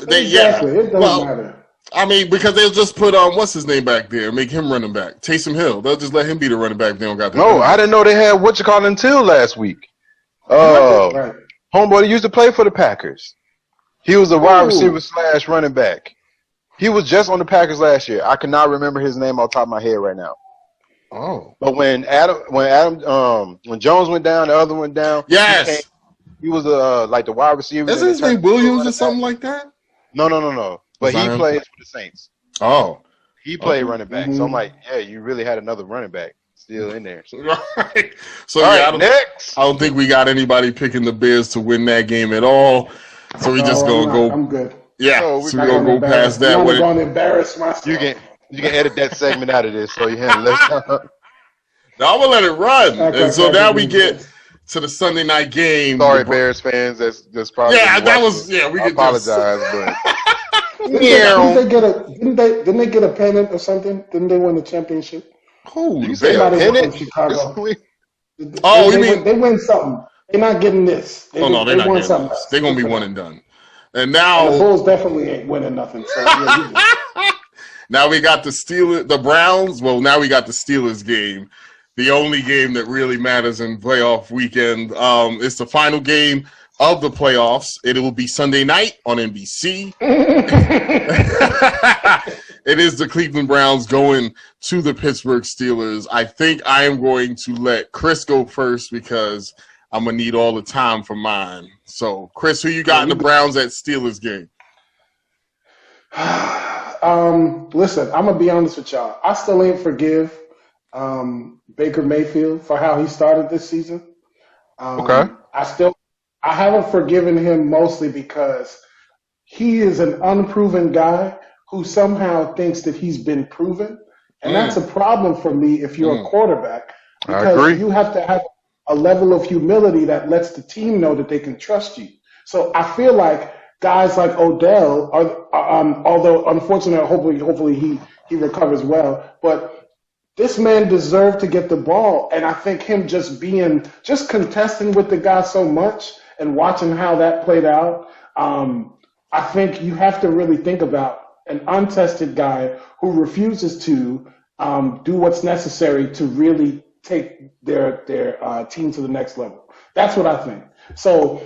Exactly. It doesn't matter. I mean, because they'll just put what's his name back there, make him running back. Taysom Hill. They'll just let him be the running back if they don't got the No, I didn't know they had until last week. Right. Homeboy used to play for the Packers. He was a wide receiver / running back. He was just on the Packers last year. I cannot remember his name off the top of my head right now. Oh. But when Jones went down, the other went down. Yes. He was like the wide receiver. Isn't his name Williams or something like that? No. But he plays for the Saints. Oh. He played running back. So I'm like, yeah, you really had another running back still in there. Right. So next. I don't think we got anybody picking the Bears to win that game at all. So we just gonna go. I'm good. Yeah. So we're gonna go past that. I'm gonna embarrass myself. You can edit that segment out of this so you handle it. Now I'm gonna let it run. And so now we get to the Sunday night game. Sorry, Bears fans. That's probably we could apologize, but didn't they get a pennant or something? Didn't they win the championship? Oh, you say a pennant? Chicago. They win something. They're not getting this. They're not getting this. They're gonna be one and done. And now the Bulls definitely ain't winning nothing. So now we got the Browns. Well, now we got the Steelers game. The only game that really matters in playoff weekend. It's the final game of the playoffs. It will be Sunday night on NBC. It is the Cleveland Browns going to the Pittsburgh Steelers. I think I am going to let Chris go first because I'm going to need all the time for mine. So, Chris, who you got in the Browns at Steelers game? Listen, I'm going to be honest with y'all. I still ain't forgive Baker Mayfield for how he started this season. Okay. I haven't forgiven him mostly because he is an unproven guy who somehow thinks that he's been proven. And that's a problem for me if you're a quarterback. Because I agree. You have to have a level of humility that lets the team know that they can trust you. So I feel like guys like Odell, although unfortunately, hopefully he recovers well, but this man deserved to get the ball, and I think him just contesting with the guy so much and watching how that played out, I think you have to really think about an untested guy who refuses to do what's necessary to really take their team to the next level. That's what I think. So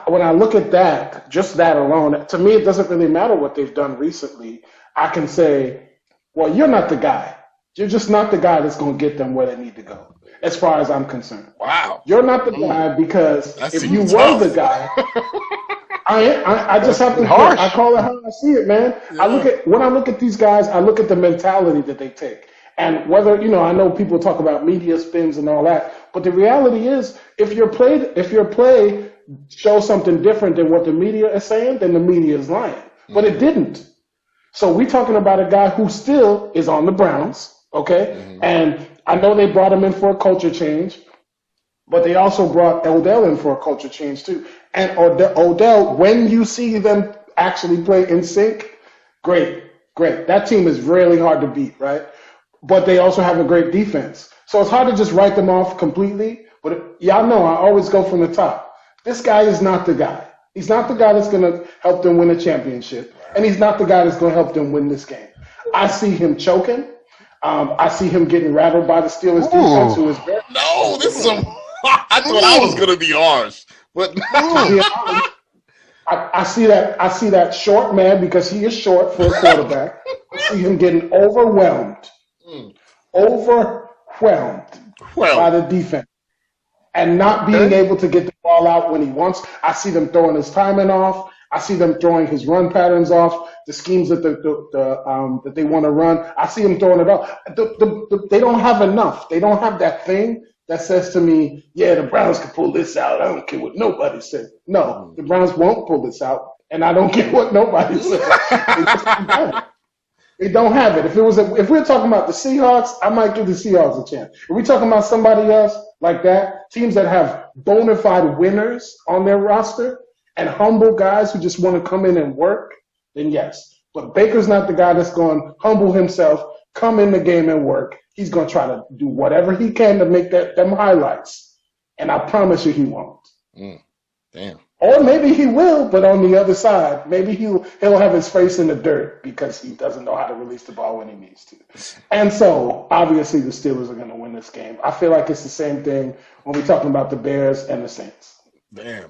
when I look at that, just that alone, to me it doesn't really matter what they've done recently. I can say, well, you're not the guy. You're just not the guy that's going to get them where they need to go, as far as I'm concerned. Wow. You're not the guy because if you were the guy, I just have to. I call it how I see it, man. Yeah. When I look at these guys, I look at the mentality that they take, and whether I know people talk about media spins and all that, but the reality is, if your play shows something different than what the media is saying, then the media is lying. But it didn't. So we're talking about a guy who still is on the Browns. Okay, and I know they brought him in for a culture change, but they also brought Odell in for a culture change too. And Odell, when you see them actually play in sync, great. That team is really hard to beat, right? But they also have a great defense. So it's hard to just write them off completely. But y'all know I always go from the top. This guy is not the guy. He's not the guy that's going to help them win a championship. And he's not the guy that's going to help them win this game. I see him choking. I see him getting rattled by the Steelers defense, who is very. No, this is I thought I was going to be harsh, but I see that short man because he is short for a quarterback. I see him getting overwhelmed by the defense, and not being able to get the ball out when he wants. I see them throwing his timing off. I see them throwing his run patterns off, the schemes that that they want to run. I see them throwing it off. They don't have enough. They don't have that thing that says to me, yeah, the Browns can pull this out. I don't care what nobody says. No, the Browns won't pull this out And I don't get what nobody says. They don't have it. If we're talking about the Seahawks, I might give the Seahawks a chance. If we're talking about somebody else like that, teams that have bona fide winners on their roster and humble guys who just want to come in and work, then yes. But Baker's not the guy that's going to humble himself, come in the game and work. He's going to try to do whatever he can to make them highlights. And I promise you he won't. Damn. Or maybe he will, but on the other side, maybe he'll have his face in the dirt because he doesn't know how to release the ball when he needs to. And so, obviously, the Steelers are going to win this game. I feel like it's the same thing when we're talking about the Bears and the Saints. Damn.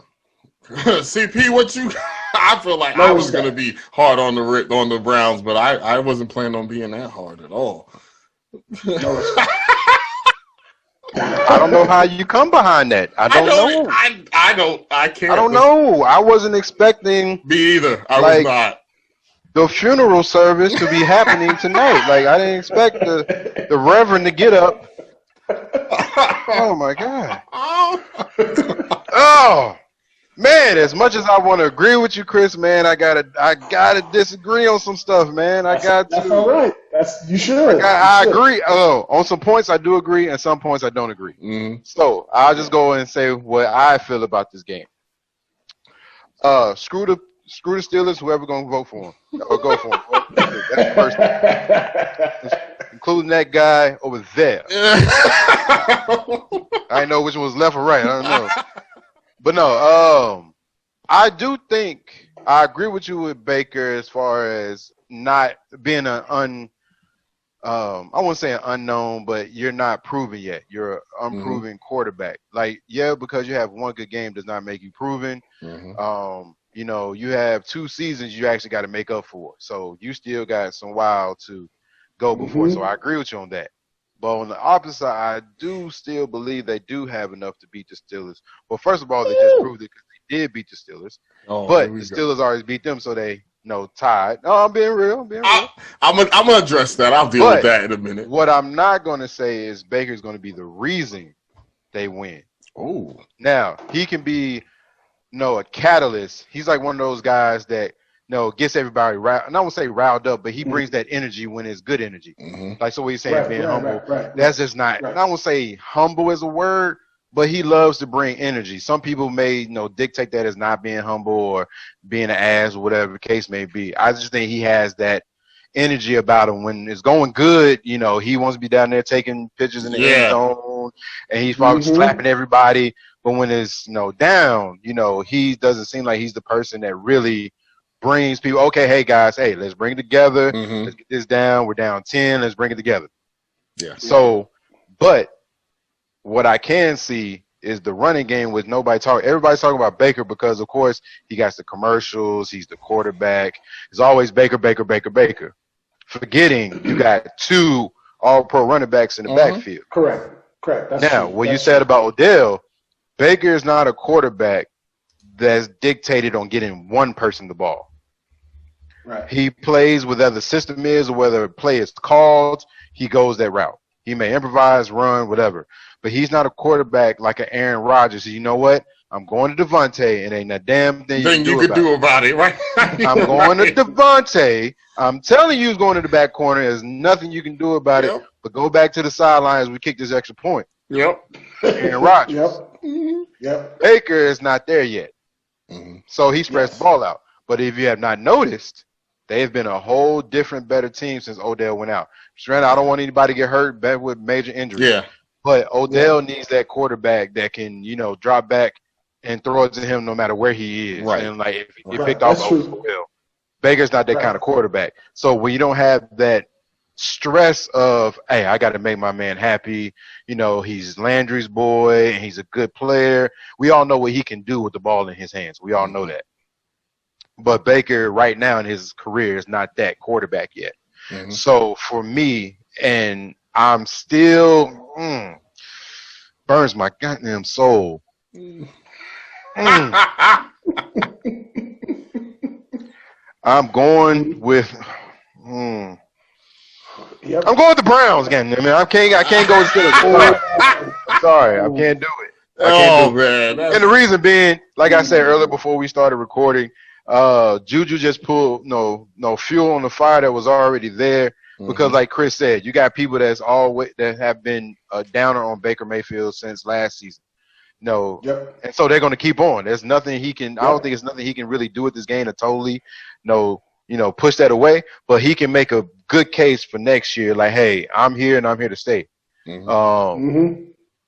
CP, what you? I feel like I was going to be hard on the Browns, but I wasn't planning on being that hard at all. I don't know how you come behind that. I don't know. I can't. I don't know. I wasn't expecting. Me either. I was not. The funeral service to be happening tonight. Like, I didn't expect the Reverend to get up. Oh my God. Oh man, as much as I want to agree with you, Chris, man, I gotta disagree on some stuff, man. That's all right. You should. I agree. On some points I do agree, and some points I don't agree. Mm-hmm. So I'll just go and say what I feel about this game. Screw the Steelers. Whoever gonna vote for them, or go for them. That's the first thing. Including that guy over there. I know which one was left or right. I don't know. But no, I do think I agree with you with Baker as far as not being I wouldn't say an unknown, but you're not proven yet. You're an unproven quarterback. Like, yeah, because you have one good game does not make you proven. You know, you have 2 seasons you actually got to make up for. So you still got some while to go before. So I agree with you on that. But on the opposite side, I do still believe they do have enough to beat the Steelers. Well, first of all, they just proved it because they did beat the Steelers. But the Steelers always beat them, so they tied. No, I'm being real. I'm gonna address that. I'll deal with that in a minute. What I'm not gonna say is Baker's gonna be the reason they win. Oh, now he can be, a catalyst. He's like one of those guys that gets everybody riled. I won't say riled up, but he brings that energy when it's good energy. Like, so what he's saying, being humble. That's just not. I won't say humble as a word, but he loves to bring energy. Some people may, dictate that as not being humble or being an ass or whatever the case may be. I just think he has that energy about him. When it's going good, he wants to be down there taking pictures in the end zone, and he's probably slapping everybody. But when it's down, he doesn't seem like he's the person that really brings people. Okay, hey guys, let's bring it together. Let's get this down. We're down 10. Let's bring it together. Yeah. So, but what I can see is the running game with nobody talking. Everybody's talking about Baker because, of course, he got the commercials. He's the quarterback. It's always Baker, Baker, Baker, Baker. Forgetting you got 2 all-pro running backs in the backfield. Correct. That's now, true. What you said about Odell, Baker is not a quarterback that's dictated on getting one person the ball. Right. He plays whether the system is or whether a play is called, he goes that route. He may improvise, run, whatever. But he's not a quarterback like an Aaron Rodgers. You know what? I'm going to Devontae, and ain't a damn thing you can do about it, right? I'm going to Devontae. I'm telling you, he's going to the back corner. There's nothing you can do about it. But go back to the sidelines. We kick this extra point. Aaron Rodgers. Baker is not there yet. So he spreads the ball out. But if you have not noticed, they've been a whole different, better team since Odell went out. Strand, I don't want anybody to get hurt back with major injuries. Yeah. But Odell needs that quarterback that can, drop back and throw it to him no matter where he is. Right. And like if he picked off Odell, Baker's not that kind of quarterback. So when you don't have that stress of, hey, I got to make my man happy. He's Landry's boy and he's a good player. We all know what he can do with the ball in his hands. We all know that. But Baker right now in his career is not that quarterback yet. So for me, and I'm still burns my goddamn soul. I'm going with I'm going with the Browns again. I mean, I can't go with Steelers. Sorry, I can't do it. Man. And the reason being, like I said earlier before we started recording, Juju just pulled no fuel on the fire that was already there. Because, like Chris said, you got people that have been a downer on Baker Mayfield since last season. And so they're going to keep on. There's nothing he can. I don't think there's nothing he can really do with this game to totally, push that away. But he can make a good case for next year. Like, hey, I'm here and I'm here to stay.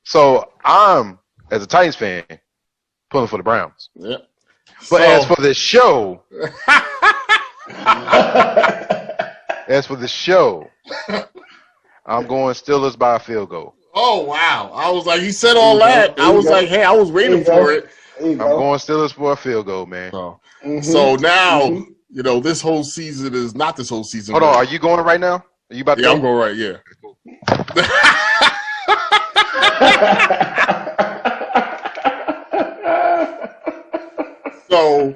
So I'm, as a Titans fan, pulling for the Browns. Yeah. But as for the show. As for the show, I'm going Steelers by a field goal. Oh, wow. I was like, he said all that. I was like, hey, I was waiting for it. I'm going Steelers for a field goal, man. So now, this whole season is not this whole season. Hold on. Are you going right now? Are you about to go? I'm going right, yeah. So,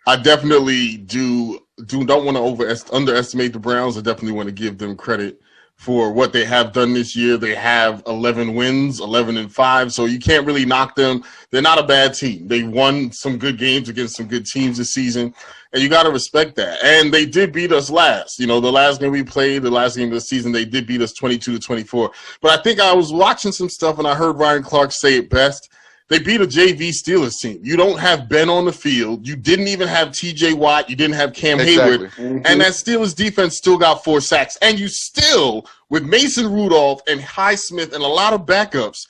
I definitely don't want to underestimate the Browns. I definitely want to give them credit for what they have done this year. They have 11 wins, 11-5, so you can't really knock them. They're not a bad team. They won some good games against some good teams this season, and you got to respect that. And they did beat us last. The last game we played, the last game of the season, they did beat us 22-24. But I think I was watching some stuff, and I heard Ryan Clark say it best. They beat a JV Steelers team. You don't have Ben on the field. You didn't even have T.J. Watt. You didn't have Cam Hayward. And that Steelers defense still got 4 sacks. And you still, with Mason Rudolph and Highsmith and a lot of backups,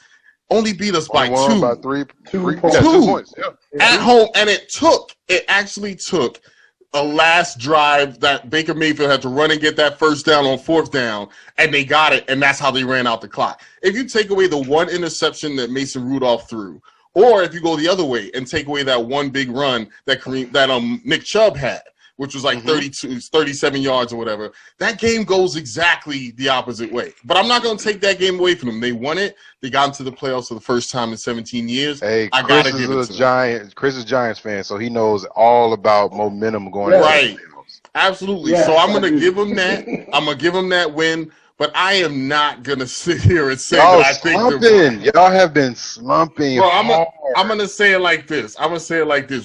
only beat us by 2. By 3 points. 2 points. Yeah. At home. And it actually took a last drive that Baker Mayfield had to run and get that first down on 4th down, and they got it, and that's how they ran out the clock. If you take away the one interception that Mason Rudolph threw, or if you go the other way and take away that one big run that Nick Chubb had, which was like 37 yards or whatever, that game goes exactly the opposite way. But I'm not going to take that game away from them. They won it. They got into the playoffs for the first time in 17 years. Hey, Chris is a Giants fan, so he knows all about momentum going into the playoffs. Absolutely. Yeah. So I'm going to give them that. I'm going to give them that win. But I am not going to sit here and say that I think y'all have been slumping. Bro, I'm going to say it like this.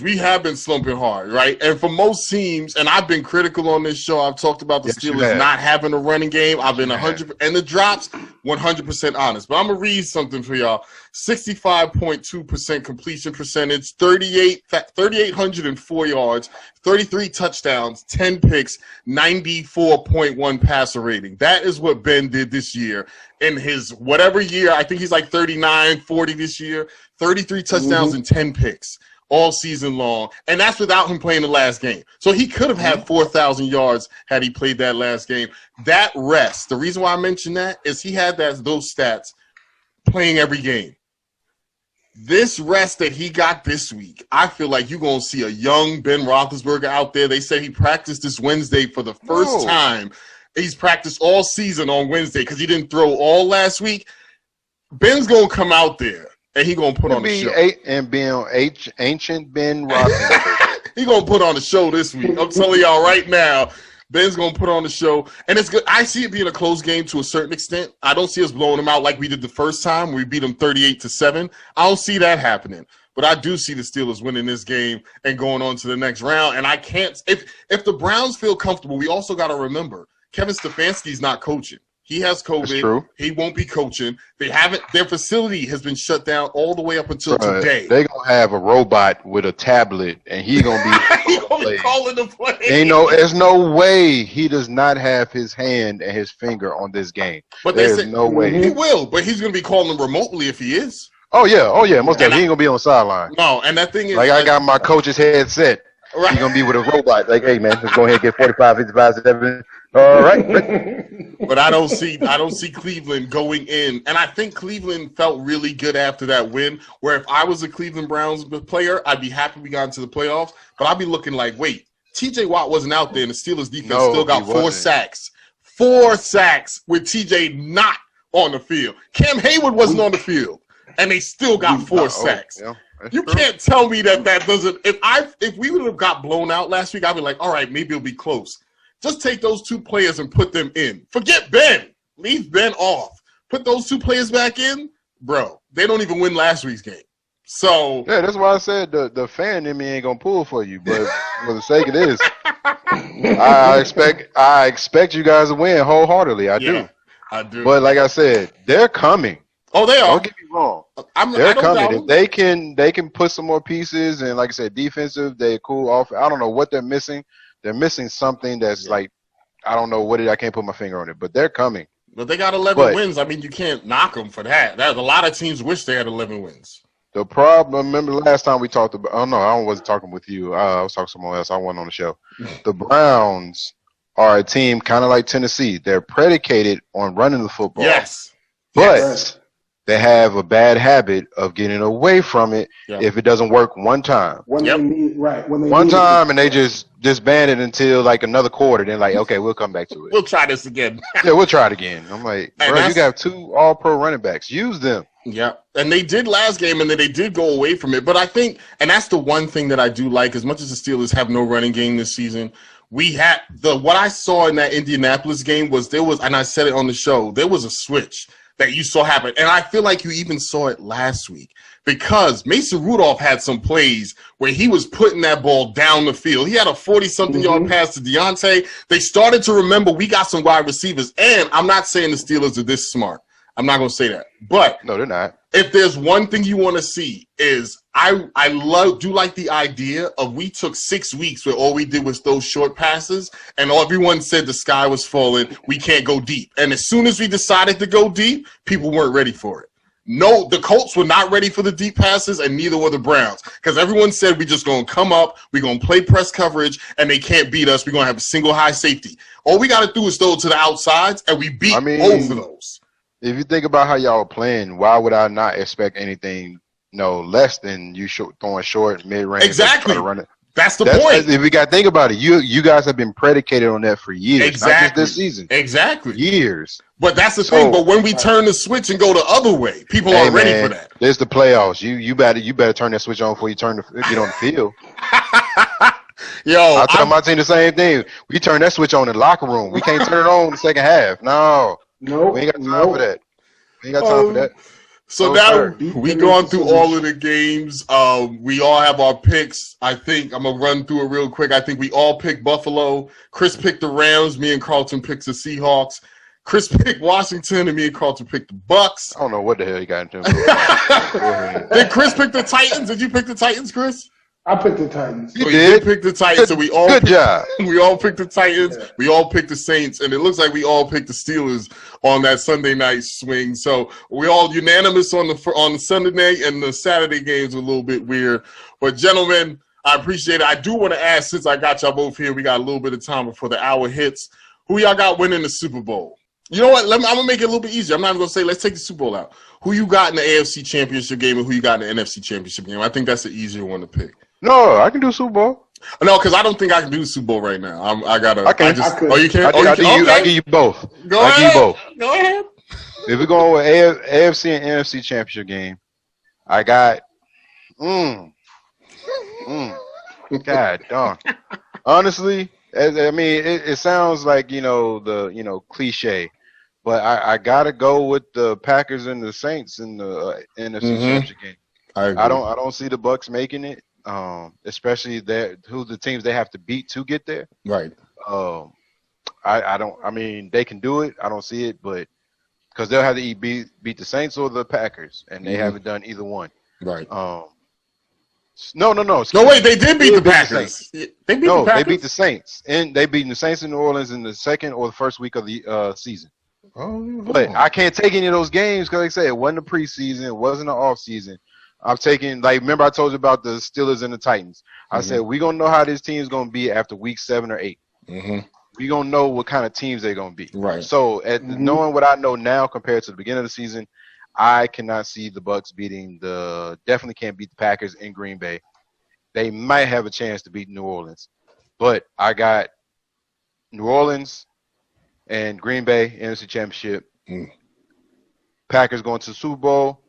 We have been slumping hard, right? And for most teams, and I've been critical on this show, I've talked about the Steelers not having a running game. I've been 100%, and the drops, 100% honest. But I'm going to read something for y'all. 65.2% completion percentage, 3,804 yards, 33 touchdowns, 10 picks, 94.1 passer rating. That is what Ben did this year in his whatever year. I think he's like 39, 40 this year, 33 touchdowns and 10 picks all season long. And that's without him playing the last game. So he could have had 4,000 yards had he played that last game. That rest, the reason why I mention that is he had those stats playing every game. This rest that he got this week, I feel like you're going to see a young Ben Roethlisberger out there. They said he practiced this Wednesday for the first time. He's practiced all season on Wednesday because he didn't throw all last week. Ben's going to come out there, and he's going to put on the show. And being ancient Ben Roethlisberger. He's going to put on the show this week. I'm telling y'all right now. Ben's going to put on the show, and it's good. I see it being a close game to a certain extent. I don't see us blowing them out like we did the first time. We beat them 38-7. I don't see that happening, but I do see the Steelers winning this game and going on to the next round. And I can't – if the Browns feel comfortable, we also got to remember Kevin Stefanski's not coaching. He has COVID. That's true. He won't be coaching. Their facility has been shut down all the way up until today. They're going to have a robot with a tablet, and he's going to be calling the play. There's no way he does not have his hand and his finger on this game. But there's no way. He will, but he's going to be calling them remotely if he is. Oh, yeah. Most definitely. He ain't going to be on the sideline. No, and that thing is. Like, I got my coach's headset. Right. He's going to be with a robot. Like, hey, man, let's go ahead and get 45, 55, 7. All right. But I don't see Cleveland going in. And I think Cleveland felt really good after that win, where if I was a Cleveland Browns player, I'd be happy we got into the playoffs. But I'd be looking like, wait, T.J. Watt wasn't out there, and the Steelers defense still got 4 sacks. 4 sacks with T.J. not on the field. Cam Hayward wasn't on the field, and they still got 4 sacks. Yeah. You can't tell me that doesn't – if we would have got blown out last week, I'd be like, all right, maybe it'll be close. Just take those 2 players and put them in. Forget Ben. Leave Ben off. Put those 2 players back in. Bro, they don't even win last week's game. So yeah, that's why I said the fan in me ain't gonna pull for you, but for the sake of this, I expect you guys to win wholeheartedly. I do. But like I said, they're coming. Oh, they are. Don't get me wrong. They're coming. If they can put some more pieces and, like I said, defensive, they're cool off. I don't know what they're missing. They're missing something that's like, I don't know what it. I can't put my finger on it, but they're coming. But they got 11 wins. I mean, you can't knock them for that. A lot of teams wish they had 11 wins. The problem, remember the last time we talked about, oh no, I wasn't talking with you. I was talking to someone else. I wasn't on the show. The Browns are a team kind of like Tennessee. They're predicated on running the football. Yes. But they have a bad habit of getting away from it if it doesn't work one time. One time, and they just disband it until like another quarter. Then like, okay, we'll come back to it. We'll try this again. Yeah, we'll try it again. I'm like, bro, you got 2 all-pro running backs. Use them. Yeah, and they did last game, and then they did go away from it. But I think, and that's the one thing that I do like, as much as the Steelers have no running game this season, we had what I saw in that Indianapolis game was and I said it on the show, there was a switch that you saw happen. And I feel like you even saw it last week because Mason Rudolph had some plays where he was putting that ball down the field. He had a 40-something yard pass to Deontay. They started to remember we got some wide receivers. And I'm not saying the Steelers are this smart. I'm not going to say that. But no, they're not. If there's one thing you want to see is I do like the idea of we took 6 weeks where all we did was those short passes and everyone said the sky was falling. We can't go deep. And as soon as we decided to go deep, people weren't ready for it. No, the Colts were not ready for the deep passes, and neither were the Browns. Because everyone said we're just going to come up, we're going to play press coverage, and they can't beat us. We're going to have a single high safety. All we got to do is throw it to the outsides, and we beat both of those. If you think about how y'all are playing, why would I not expect anything less than you throwing short, mid-range? Exactly. Run it. That's the point. If we got to think about it, you guys have been predicated on that for years. Exactly. Not just this season. Exactly. Years. But that's the thing. But when we turn the switch and go the other way, people aren't ready for that. There's the playoffs. You better turn that switch on before you get on the field. Yo, I tell my team the same thing. We turn that switch on in the locker room. We can't turn it on in the second half. No. We ain't got time for that. We ain't got time for that. So now we gone through all of the games. We all have our picks. I think I'm going to run through it real quick. I think we all picked Buffalo. Chris picked the Rams. Me and Carlton picked the Seahawks. Chris picked Washington, and me and Carlton picked the Bucs. I don't know what the hell you got into. Did Chris pick the Titans? Did you pick the Titans, Chris? I picked the Titans. So you did pick the Titans. So we all good job. We all picked the Titans. Yeah. We all picked the Saints, and it looks like we all picked the Steelers on that Sunday night swing. So we all unanimous on the Sunday night, and the Saturday games were a little bit weird. But gentlemen, I appreciate it. I do want to ask, since I got y'all both here, we got a little bit of time before the hour hits. Who y'all got winning the Super Bowl? You know what? I'm going to make it a little bit easier. I'm not even going to say, let's take the Super Bowl out. Who you got in the AFC Championship game and who you got in the NFC Championship game? I think that's the easier one to pick. No, I can do Super Bowl. No, because I don't think I can do Super Bowl right now. I could. Oh, you can? I'll give you both. Go ahead. Give you both. Go ahead. If we're going with AFC and NFC Championship game, I got God darn. Honestly, I mean, it sounds like the cliche, but I gotta go with the Packers and the Saints in the NFC Championship game. I don't see the Bucs making it, especially who the teams they have to beat to get there. Right. I don't. I mean, they can do it. I don't see it, but because they'll have to beat the Saints or the Packers, and they haven't done either one. Right. No. No, wait, they did beat the Packers. They beat the Saints. And they beat the Saints in New Orleans in the second or the first week of the season. But I can't take any of those games because, like I said, it wasn't the preseason. It wasn't the offseason. I'm taking, remember I told you about the Steelers and the Titans. I said, we're going to know how this team's going to be after week 7 or 8. We're going to know what kind of teams they're going to be. Right. So knowing what I know now compared to the beginning of the season, I cannot see the Bucs definitely can't beat the Packers in Green Bay. They might have a chance to beat New Orleans. But I got New Orleans and Green Bay, NFC Championship. Packers going to the Super Bowl.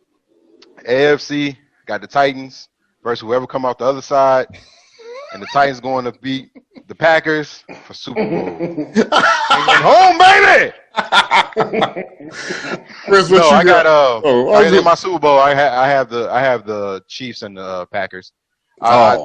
AFC, got the Titans versus whoever come out the other side. And the Titans going to beat the Packers for Super Bowl. Home, baby! Chris, what I got in my Super Bowl. I have the Chiefs and the Packers. I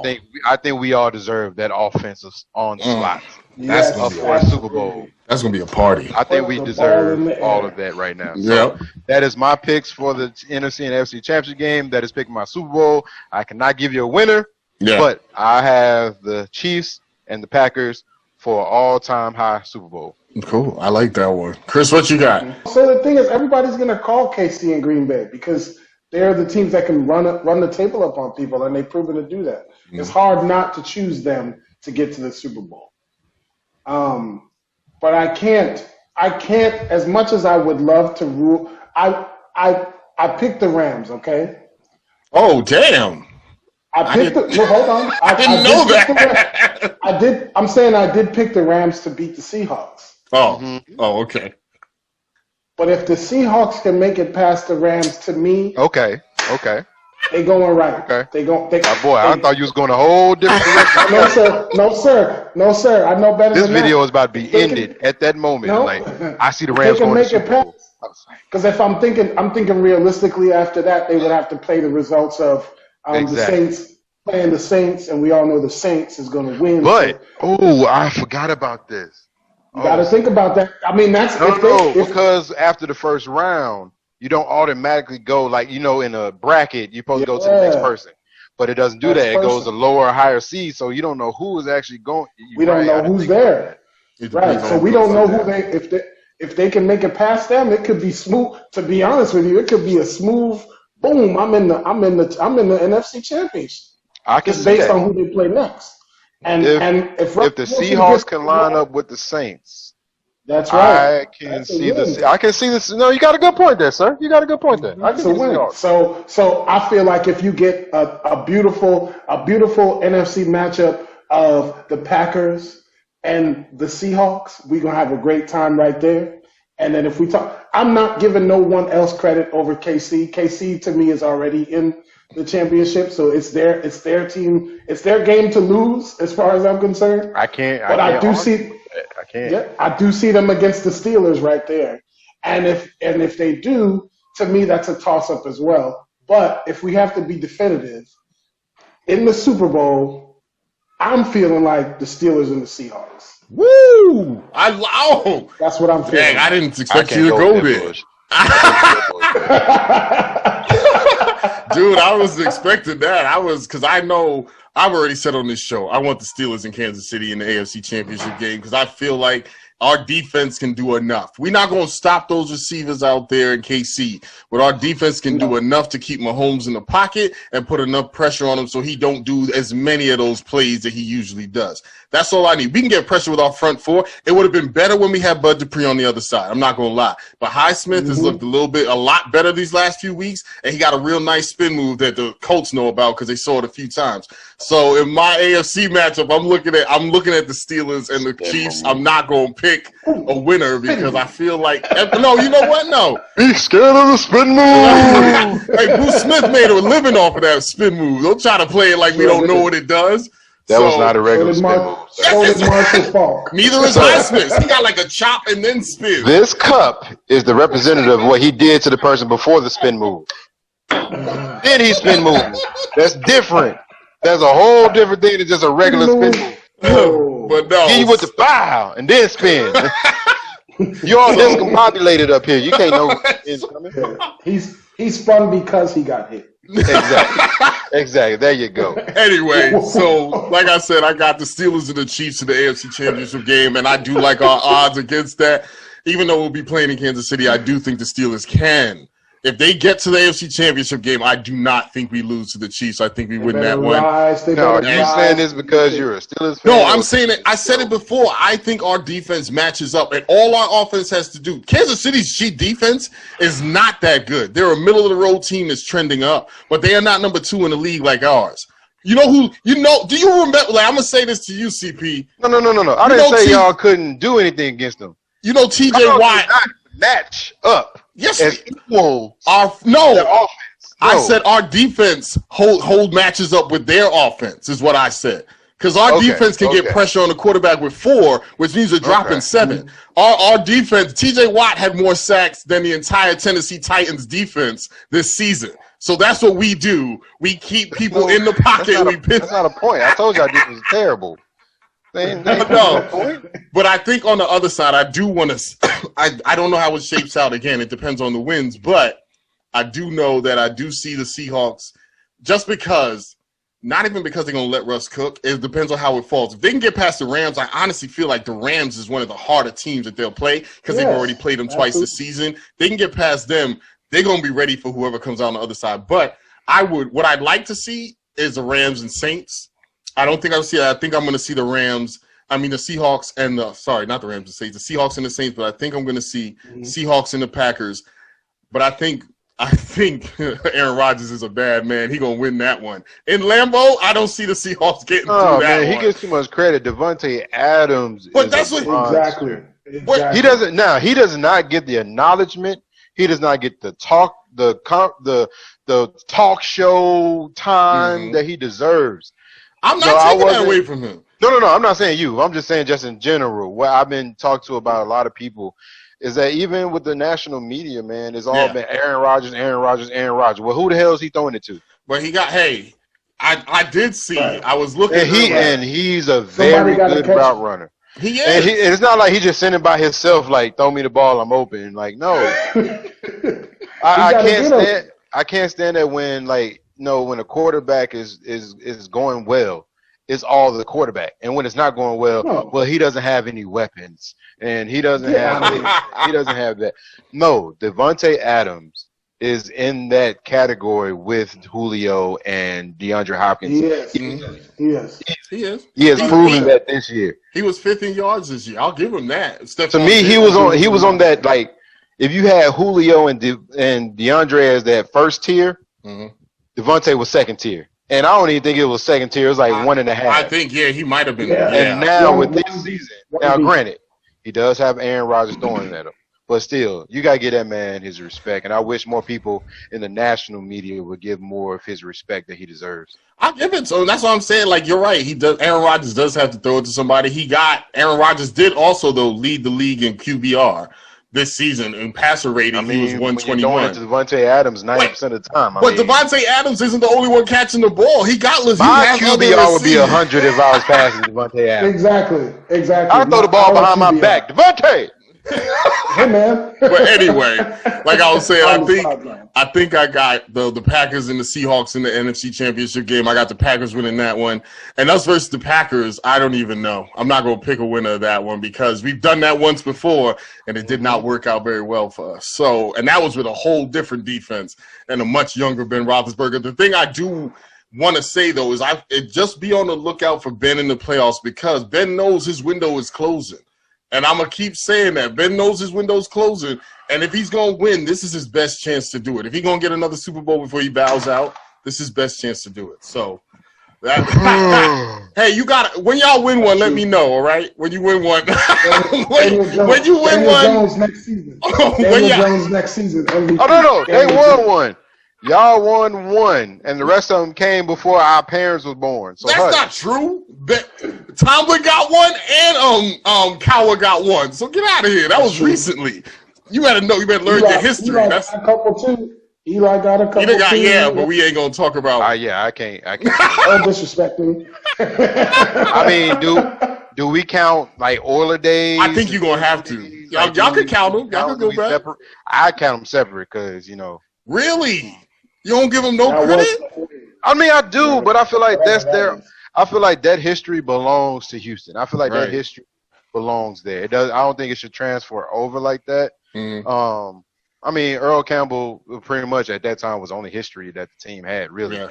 think we all deserve that offensive onslaught. That's for a Super Bowl. That's gonna be a party. I think we deserve all of that right now. So that is my picks for the NFC and NFC Championship game. That is picking my Super Bowl. I cannot give you a winner, but I have the Chiefs and the Packers for all-time high Super Bowl. Cool. I like that one. Chris, what you got? So the thing is, everybody's going to call KC and Green Bay because they're the teams that can run the table up on people, and they've proven to do that. It's hard not to choose them to get to the Super Bowl. But I can't, as much as I would love to rule, I picked the Rams, okay? Oh, damn. Hold on. I didn't know that. I'm saying I did pick the Rams to beat the Seahawks. Oh, okay. But if the Seahawks can make it past the Rams, to me, okay, they going right. Okay, boy, I thought you was going a whole different direction. No, sir. I know better. This than that. video is about to be ended at that moment. No, like I see the Rams going to Super Bowl. Because if I'm thinking realistically after that, they would have to play the results of the Saints playing the Saints, and we all know the Saints is going to win. But I forgot about this. You got to think about that. I mean, that's because after the first round, you don't automatically go in a bracket. You're supposed to go to the next person, but it doesn't do that. It goes a lower or higher seed, so you don't know who is actually going. We don't know who's there, right? So we don't know who if they can make it past them. It could be smooth. To be honest with you, it could be a smooth boom. I'm in the NFC Championship. I can just based on who they play next. And if the Seahawks can line up with the Saints, that's right. I can see this. No, you got a good point there, sir. You got a good point there. I can see win. So I feel like if you get a beautiful NFC matchup of the Packers and the Seahawks, we're gonna have a great time right there. And then if we talk, I'm not giving no one else credit over KC. KC to me is already in the championship, so it's their team, it's their game to lose as far as I'm concerned. I do see them against the Steelers right there, and if they do, to me that's a toss up as well. But if we have to be definitive in the Super Bowl, I'm feeling like the Steelers and the Seahawks. Woo! That's what I'm feeling. Dang, I didn't expect you to go there. Dude, I was expecting that. Because I know I've already said on this show, I want the Steelers in Kansas City in the AFC Championship game because I feel like our defense can do enough. We're not going to stop those receivers out there in KC, but our defense can do enough to keep Mahomes in the pocket and put enough pressure on him so he don't do as many of those plays that he usually does. That's all I need. We can get pressure with our front four. It would have been better when we had Bud Dupree on the other side. I'm not going to lie. But Highsmith has looked a lot better these last few weeks, and he got a real nice spin move that the Colts know about because they saw it a few times. So in my AFC matchup, I'm looking at the Steelers and the Chiefs. I'm not going to pick a winner because I feel like no, you know what? No. Be scared of the spin move. Hey, Bruce Smith made a living off of that spin move. Don't try to play it like we don't know what it does. That was not a regular spin move. So is Marshall Falk. Neither is Highsmith. He got like a chop and then spin. This cup is the representative of what he did to the person before the spin move. Then he spin moved. That's different. That's a whole different thing than just a regular spin move. But no. Then you went to bow and then spin. You're all discombobulated up here. You can't know what's coming. He spun because he got hit. Exactly. There you go. Anyway, so like I said, I got the Steelers and the Chiefs in the AFC Championship game, and I do like our odds against that. Even though we'll be playing in Kansas City, I do think the Steelers can. If they get to the AFC Championship game, I do not think we lose to the Chiefs. I think we win that one. No, are you saying this because you're a Steelers fan? No, I'm saying it. I said it before. I think our defense matches up, and all our offense has to do. Kansas City's defense is not that good. They're a middle-of-the-road team that's trending up, but they are not number 2 in the league like ours. You know who? Do you remember? Like, I'm gonna say this to you, CP. No. I didn't say y'all couldn't do anything against them. You know, TJ Watt match up. Yes, as equal. Offense. No. I said our defense hold matches up with their offense. Is what I said. Because our defense can get pressure on the quarterback with 4, which means they're dropping 7. Our defense, T.J. Watt had more sacks than the entire Tennessee Titans defense this season. So that's what we do. We keep people in the pocket. That's not a point. I told you our defense was terrible. No, but I think on the other side, I do want to. I don't know how it shapes out. Again, it depends on the wins, but I do know that I do see the Seahawks just because. Not even because they're going to let Russ cook. It depends on how it falls. If they can get past the Rams, I honestly feel like the Rams is one of the harder teams that they'll play because they've already played them twice this season. They can get past them. They're going to be ready for whoever comes out on the other side. But what I'd like to see is the Rams and Saints. I don't think I'll see that. I think I'm going to see the Seahawks and not the Rams and Saints, the Seahawks and the Saints, but I think I'm going to see Seahawks and the Packers. But I think Aaron Rodgers is a bad man. He's going to win that one. In Lambeau, I don't see the Seahawks getting through that one. He gets too much credit. Devontae Adams Exactly. He does not get the acknowledgement. He does not get the talk show time that he deserves. I'm not taking that away from him. No. I'm not saying you. I'm just saying just in general. What I've been talked to about a lot of people is that even with the national media, man, it's all been Aaron Rodgers. Well, who the hell is he throwing it to? But I did see. I was looking. And he's a very good route runner. He is. And it's not like he's just sitting by himself, like, throw me the ball, I'm open. Like, no. I can't stand that when, like, when a quarterback is going well, it's all the quarterback. And when it's not going well, he doesn't have any weapons. And he doesn't have this. He doesn't have that. No, Devontae Adams is in that category with Julio and DeAndre Hopkins. He is. He has proven that this year. He was 5th in yards this year. I'll give him that. To me, he was on that, like, if you had Julio and DeAndre as that first tier, Devontae was second tier. And I don't even think it was second tier. It was like 1.5. I think, he might have been. And now with this season, granted, he does have Aaron Rodgers throwing at him. But still, you got to give that man his respect. And I wish more people in the national media would give more of his respect that he deserves. I'll give it to him. That's what I'm saying. Like, you're right. Aaron Rodgers does have to throw it to somebody. Aaron Rodgers did also, though, lead the league in QBR this season. In passer rating, he was 121. When you're Devontae Adams 90% of the time. But Devontae Adams isn't the only one catching the ball. He got my QBR would be 100 if I was passing Devontae Adams. Exactly. I'd throw the ball behind my back. Devontae! Hey, man. But anyway, like I was saying, I think I got the Packers and the Seahawks in the NFC Championship game. I got the Packers winning that one. And us versus the Packers, I don't even know. I'm not going to pick a winner of that one because we've done that once before, and it did not work out very well for us. And that was with a whole different defense and a much younger Ben Roethlisberger. The thing I do want to say, though, is just be on the lookout for Ben in the playoffs because Ben knows his window is closing. And I'm going to keep saying that. Ben knows his window's closing. And if he's going to win, this is his best chance to do it. If he's going to get another Super Bowl before he bows out, this is his best chance to do it. So, hey, you got it. When y'all win one, let me know, all right? When you win one. when you win one. Jones next season. Jones next season. MVP. Oh, no. They won one. Y'all won one, and the rest of them came before our parents was born. So that's not true. Tomlin got one, and Cowher got one. So get out of here. That was recently. You better know. You better learn your history. Eli got a couple too. Eli got a couple. But we ain't gonna talk about. I can't. Don't disrespect me. I mean, do we count like Oiler days? I think you're gonna have to. Y'all can count them. Y'all can go back. I count them separate because Really. You don't give them no credit? I mean, I do, but I feel like I feel like that history belongs to Houston. I feel like that history belongs there. I don't think it should transfer over like that. Mm-hmm. I mean, Earl Campbell pretty much at that time was only history that the team had, really. Yeah.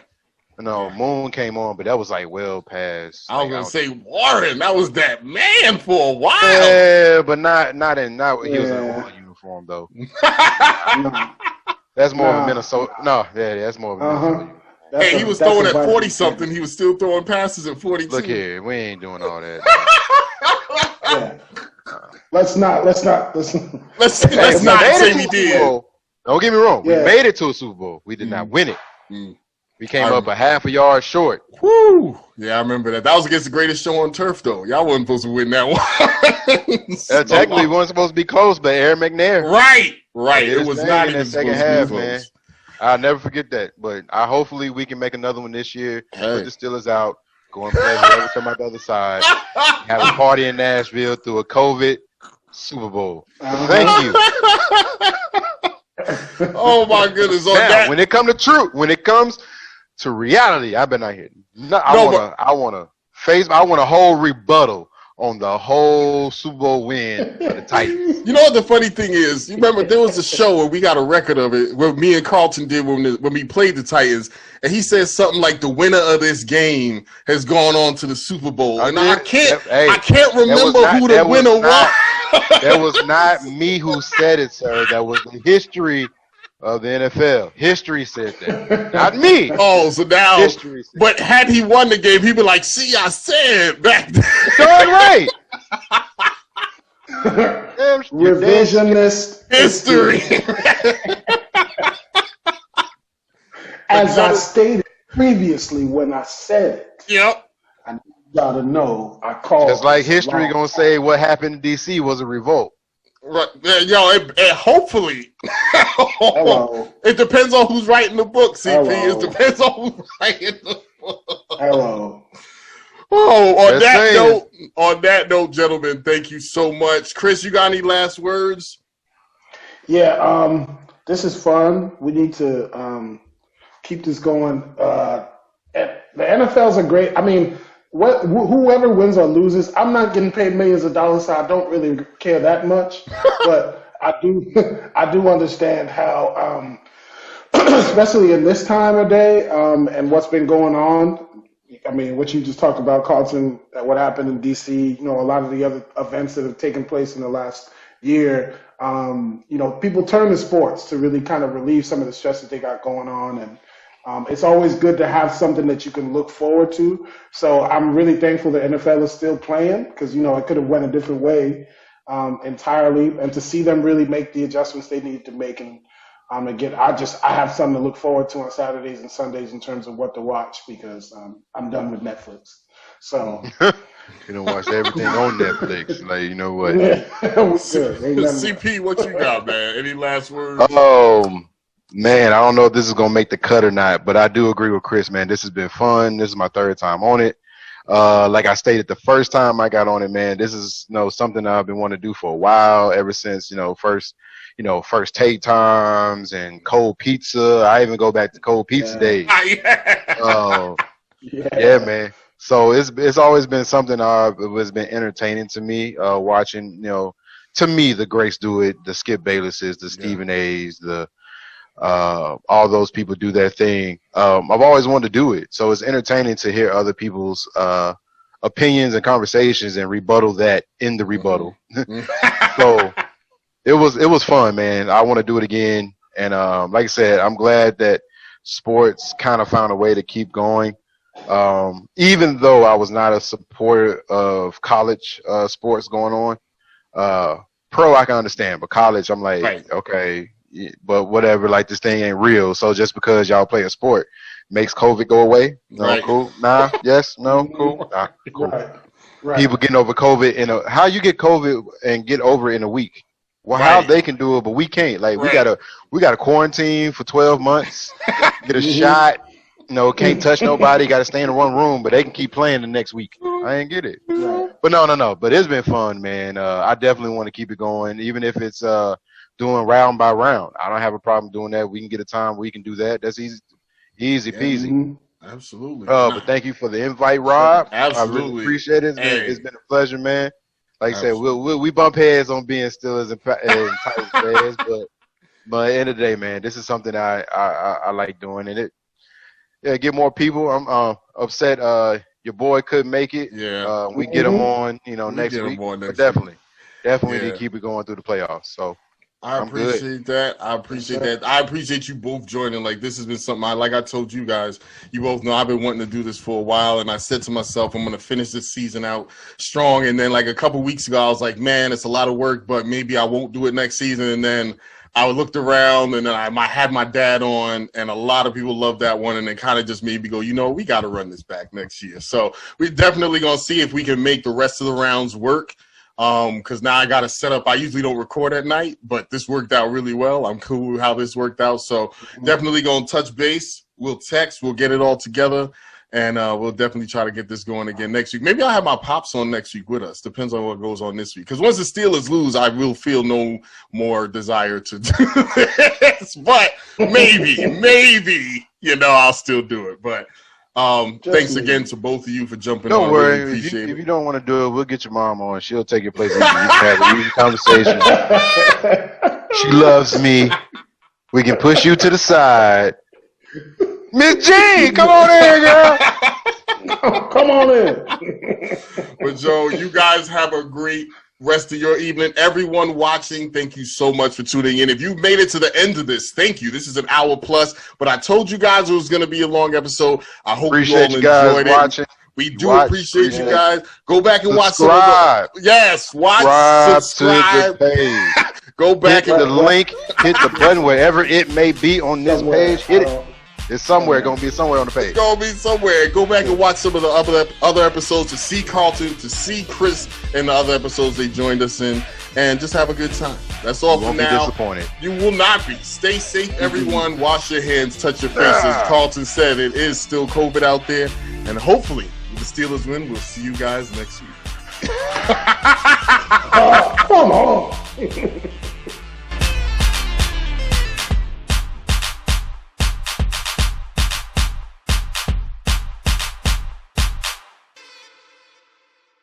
Moon came on, but that was like well past. I was gonna say Warren. That was that man for a while. Yeah, but not he was in a uniform though. That's more of a Minnesota. No, that's more of a Minnesota. Hey, he was throwing at 40-something. He was still throwing passes at 42. Look here, we ain't doing all that. Let's not say we did. Don't get me wrong. We made it to a Super Bowl. We did not win it. We came up a half a yard short. Woo! Yeah, I remember that. That was against the greatest show on turf, though. Y'all wasn't supposed to win that one. Technically, we weren't supposed to be close, but Aaron McNair. Right. It was not even second half, man. I'll never forget that. But hopefully we can make another one this year. Put the Steelers out. Go and play whoever come out the other side. Have a party in Nashville through a COVID Super Bowl. Thank you. Oh my goodness! When it comes to reality, I've been out here. I want a whole rebuttal on the whole Super Bowl win for the Titans. You know what the funny thing is? You remember there was a show where we got a record of it where me and Carlton did when we played the Titans, and he said something like the winner of this game has gone on to the Super Bowl, and I can't remember who the winner was. That was not me who said it, sir. That was the history of the NFL. History said that, not me. Oh, so now, but had he won the game, he'd be like, "See, I said back then." Darn right. Revisionist history. As I stated previously when I said it. Yep. I need y'all to know I called. It's like history gonna say what happened in D.C. was a revolt. Right, yo, hopefully. Hello. It depends on who's writing the book, CP. Hello. It depends on who's writing the book. Hello. Oh, on that note, gentlemen, thank you so much. Chris, you got any last words? Yeah, this is fun. We need to keep this going. The NFL's a great. I mean, whoever wins or loses, I'm not getting paid millions of dollars, so I don't really care that much. But I do understand how, especially in this time of day, and what's been going on. I mean, what you just talked about, Carlton, what happened in D.C., a lot of the other events that have taken place in the last year, people turn to sports to really kind of relieve some of the stress that they got going on. And it's always good to have something that you can look forward to. So I'm really thankful the NFL is still playing because, it could have went a different way entirely. And to see them really make the adjustments they need to make. And again, I have something to look forward to on Saturdays and Sundays in terms of what to watch because I'm done with Netflix. So you don't watch everything on Netflix. Like, you know what? Yeah. CP, what you got, man? Any last words? Man, I don't know if this is going to make the cut or not, but I do agree with Chris, man. This has been fun. This is my third time on it. Like I stated the first time I got on it, man, this is something I've been wanting to do for a while, ever since, first take times and cold pizza. I even go back to cold pizza days. Yeah, man. So it's always been something has been entertaining to me, watching, to me, the Grace Do It, the Skip Baylesses, the Stephen A's, the all those people do their thing. I've always wanted to do it, so it's entertaining to hear other people's opinions and conversations and rebuttal that in the rebuttal. So it was fun, man. I want to do it again, and like I said, I'm glad that sports kind of found a way to keep going. Even though I was not a supporter of college sports going on, pro I can understand, but college I'm like, okay. But whatever, like this thing ain't real. So just because y'all play a sport makes COVID go away? No, cool. Nah, yes, no, cool. Nah, cool. Right. People getting over COVID how you get COVID and get over it in a week? Well, how they can do it, but we can't. Like we gotta quarantine for 12 months, get a shot. Can't touch nobody. Got to stay in one room, but they can keep playing the next week. I ain't get it. Right. But no. But it's been fun, man. I definitely want to keep it going, even if it's doing round by round. I don't have a problem doing that. We can get a time where we can do that. That's easy peasy. Mm-hmm. Absolutely. But thank you for the invite, Rob. Absolutely. I really appreciate it. It's been a pleasure, man. Like I said, we bump heads on being Steelers and Titans fans, but at the end of the day, man, this is something I like doing, and get more people. I'm upset your boy couldn't make it. Yeah. We get him on, next week. But definitely need to keep it going through the playoffs. So I appreciate that. I appreciate that. I appreciate you both joining. Like, this has been something like I told you guys, you both know I've been wanting to do this for a while. And I said to myself, I'm going to finish this season out strong. And then like a couple weeks ago, I was like, man, it's a lot of work, but maybe I won't do it next season. And then I looked around and then I had my dad on, and a lot of people loved that one. And it kind of just made me go, we got to run this back next year. So we're definitely going to see if we can make the rest of the rounds work. Because now I got to set up. I usually don't record at night, but this worked out really well. I'm cool with how this worked out. So definitely going to touch base. We'll text. We'll get it all together. And we'll definitely try to get this going again next week. Maybe I'll have my pops on next week with us. Depends on what goes on this week. Because once the Steelers lose, I will feel no more desire to do this. But maybe, I'll still do it. But thanks again to both of you for jumping on. Don't worry. Really appreciate if you don't want to do it, we'll get your mom on. She'll take your place. You can have a easy conversation. She loves me. We can push you to the side. Miss Jean, come on in, girl. Come on in. But Joe, you guys have a great rest of your evening. Everyone watching, thank you so much for tuning in. If you made it to the end of this, thank you. This is an hour plus, but I told you guys it was going to be a long episode. I hope you all enjoyed it. Watching. We do appreciate you guys. Go back and watch some of the, yes, watch, subscribe. To the page. Go back hit the link, hit the button wherever it may be on this page. Hit it. It's somewhere. Going to be somewhere on the page. It's going to be somewhere. Go back and watch some of the other episodes to see Carlton, to see Chris and the other episodes they joined us in, and just have a good time. That's all for now. You won't be disappointed. You will not be. Stay safe, everyone. Wash your hands, touch your faces. Carlton said it is still COVID out there, and hopefully, with the Steelers win, we'll see you guys next week. Come on.